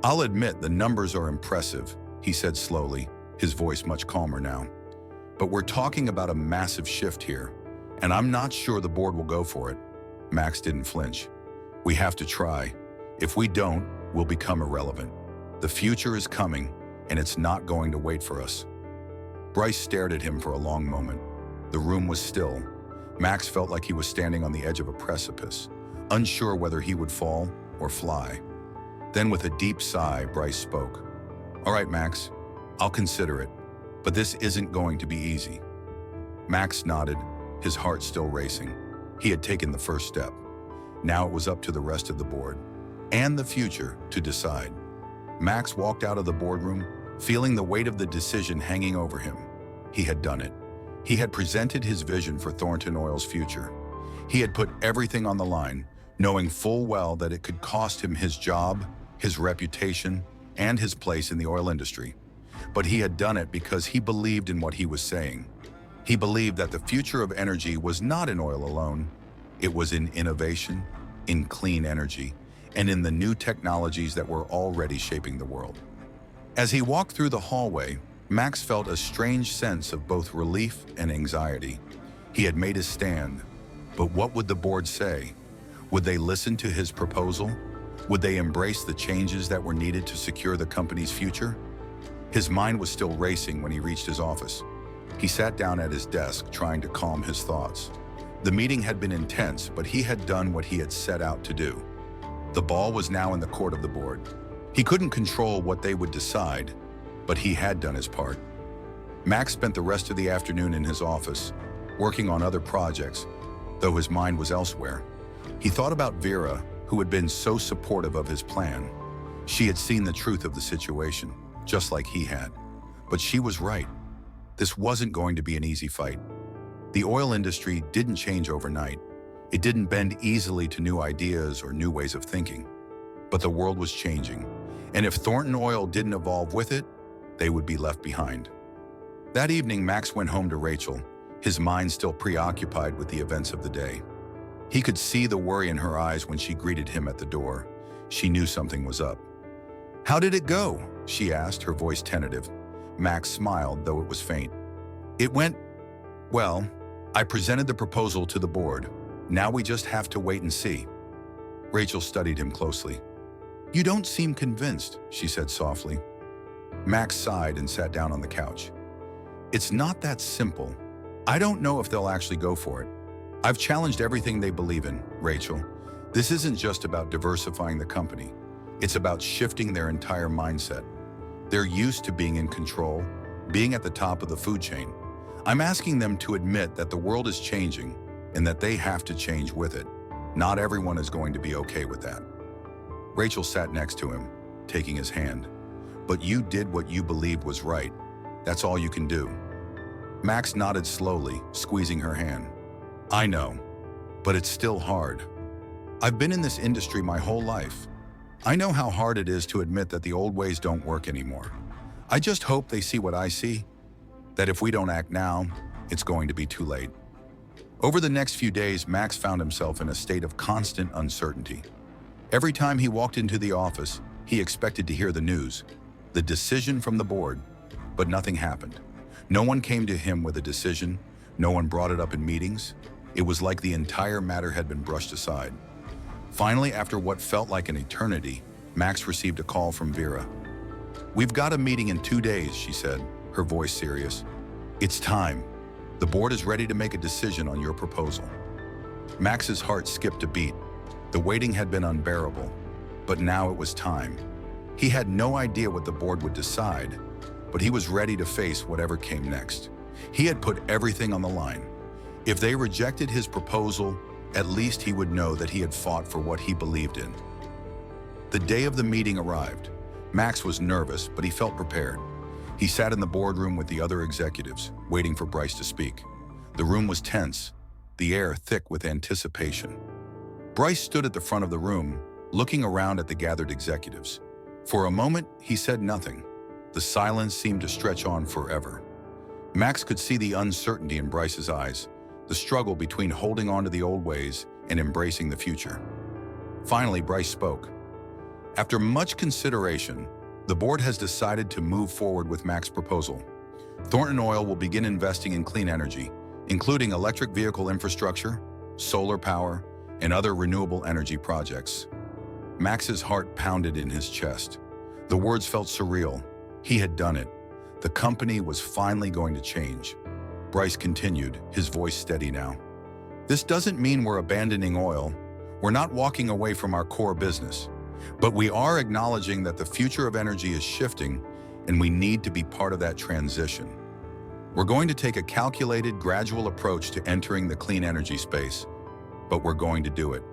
I'll admit the numbers are impressive, he said slowly, his voice much calmer now. But we're talking about a massive shift here, and I'm not sure the board will go for it. Max didn't flinch. We have to try. If we don't, we'll become irrelevant. The future is coming, and it's not going to wait for us. Bryce stared at him for a long moment. The room was still. Max felt like he was standing on the edge of a precipice, unsure whether he would fall or fly. Then with a deep sigh, Bryce spoke. All right, Max, I'll consider it, but this isn't going to be easy. Max nodded, his heart still racing. He had taken the first step. Now it was up to the rest of the board and the future to decide. Max walked out of the boardroom, feeling the weight of the decision hanging over him. He had done it. He had presented his vision for Thornton Oil's future. He had put everything on the line, knowing full well that it could cost him his job, his reputation, and his place in the oil industry. But he had done it because he believed in what he was saying. He believed that the future of energy was not in oil alone. It was in innovation, in clean energy, and in the new technologies that were already shaping the world. As he walked through the hallway, Max felt a strange sense of both relief and anxiety. He had made his stand, but what would the board say? Would they listen to his proposal? Would they embrace the changes that were needed to secure the company's future? His mind was still racing when he reached his office. He sat down at his desk, trying to calm his thoughts. The meeting had been intense, but he had done what he had set out to do. The ball was now in the court of the board. He couldn't control what they would decide, but he had done his part. Max spent the rest of the afternoon in his office, working on other projects, though his mind was elsewhere. He thought about Vera, who had been so supportive of his plan. She had seen the truth of the situation, just like he had. But she was right. This wasn't going to be an easy fight. The oil industry didn't change overnight. It didn't bend easily to new ideas or new ways of thinking. But the world was changing, and if Thornton Oil didn't evolve with it, they would be left behind. That evening, Max went home to Rachel, his mind still preoccupied with the events of the day. He could see the worry in her eyes when she greeted him at the door. She knew something was up. "How did it go?" she asked, her voice tentative. Max smiled, though it was faint. "It went well. I presented the proposal to the board. Now we just have to wait and see." Rachel studied him closely. "You don't seem convinced," she said softly. Max sighed and sat down on the couch. "It's not that simple. I don't know if they'll actually go for it. I've challenged everything they believe in, Rachel. This isn't just about diversifying the company. It's about shifting their entire mindset. They're used to being in control, being at the top of the food chain. I'm asking them to admit that the world is changing and that they have to change with it. Not everyone is going to be okay with that." Rachel sat next to him, taking his hand. "But you did what you believed was right. That's all you can do." Max nodded slowly, squeezing her hand. "I know, but it's still hard. I've been in this industry my whole life. I know how hard it is to admit that the old ways don't work anymore. I just hope they see what I see, that if we don't act now, it's going to be too late." Over the next few days, Max found himself in a state of constant uncertainty. Every time he walked into the office, he expected to hear the news, the decision from the board, but nothing happened. No one came to him with a decision. No one brought it up in meetings. It was like the entire matter had been brushed aside. Finally, after what felt like an eternity, Max received a call from Vera. "We've got a meeting in 2 days," she said, her voice serious. "It's time. The board is ready to make a decision on your proposal." Max's heart skipped a beat. The waiting had been unbearable, but now it was time. He had no idea what the board would decide, but he was ready to face whatever came next. He had put everything on the line. If they rejected his proposal, at least he would know that he had fought for what he believed in. The day of the meeting arrived. Max was nervous, but he felt prepared. He sat in the boardroom with the other executives, waiting for Bryce to speak. The room was tense, the air thick with anticipation. Bryce stood at the front of the room, looking around at the gathered executives. For a moment, he said nothing. The silence seemed to stretch on forever. Max could see the uncertainty in Bryce's eyes, the struggle between holding on to the old ways and embracing the future. Finally, Bryce spoke. "After much consideration, the board has decided to move forward with Max's proposal. Thornton Oil will begin investing in clean energy, including electric vehicle infrastructure, solar power, and other renewable energy projects." Max's heart pounded in his chest. The words felt surreal. He had done it. The company was finally going to change. Bryce continued, his voice steady now. "This doesn't mean we're abandoning oil. We're not walking away from our core business. But we are acknowledging that the future of energy is shifting, and we need to be part of that transition. We're going to take a calculated, gradual approach to entering the clean energy space, but we're going to do it,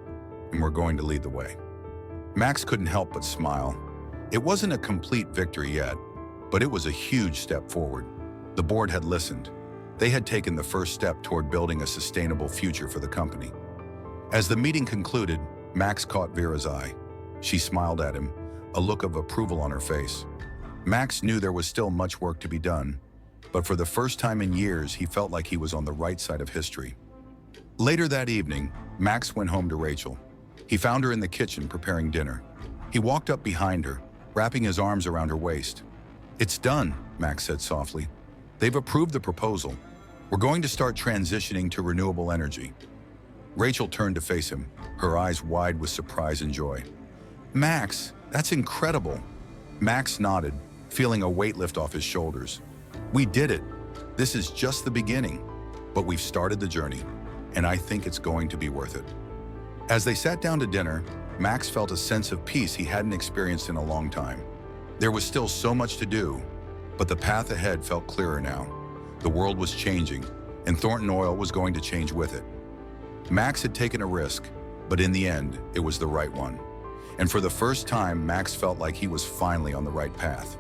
and we're going to lead the way." Max couldn't help but smile. It wasn't a complete victory yet, but it was a huge step forward. The board had listened. They had taken the first step toward building a sustainable future for the company. As the meeting concluded, Max caught Vera's eye. She smiled at him, a look of approval on her face. Max knew there was still much work to be done, but for the first time in years, he felt like he was on the right side of history. Later that evening, Max went home to Rachel. He found her in the kitchen preparing dinner. He walked up behind her, wrapping his arms around her waist. "It's done," Max said softly. "They've approved the proposal. We're going to start transitioning to renewable energy." Rachel turned to face him, her eyes wide with surprise and joy. "Max, that's incredible." Max nodded, feeling a weight lift off his shoulders. "We did it. This is just the beginning, but we've started the journey, and I think it's going to be worth it." As they sat down to dinner, Max felt a sense of peace he hadn't experienced in a long time. There was still so much to do, but the path ahead felt clearer now. The world was changing, and Thornton Oil was going to change with it. Max had taken a risk, but in the end, it was the right one. And for the first time, Max felt like he was finally on the right path.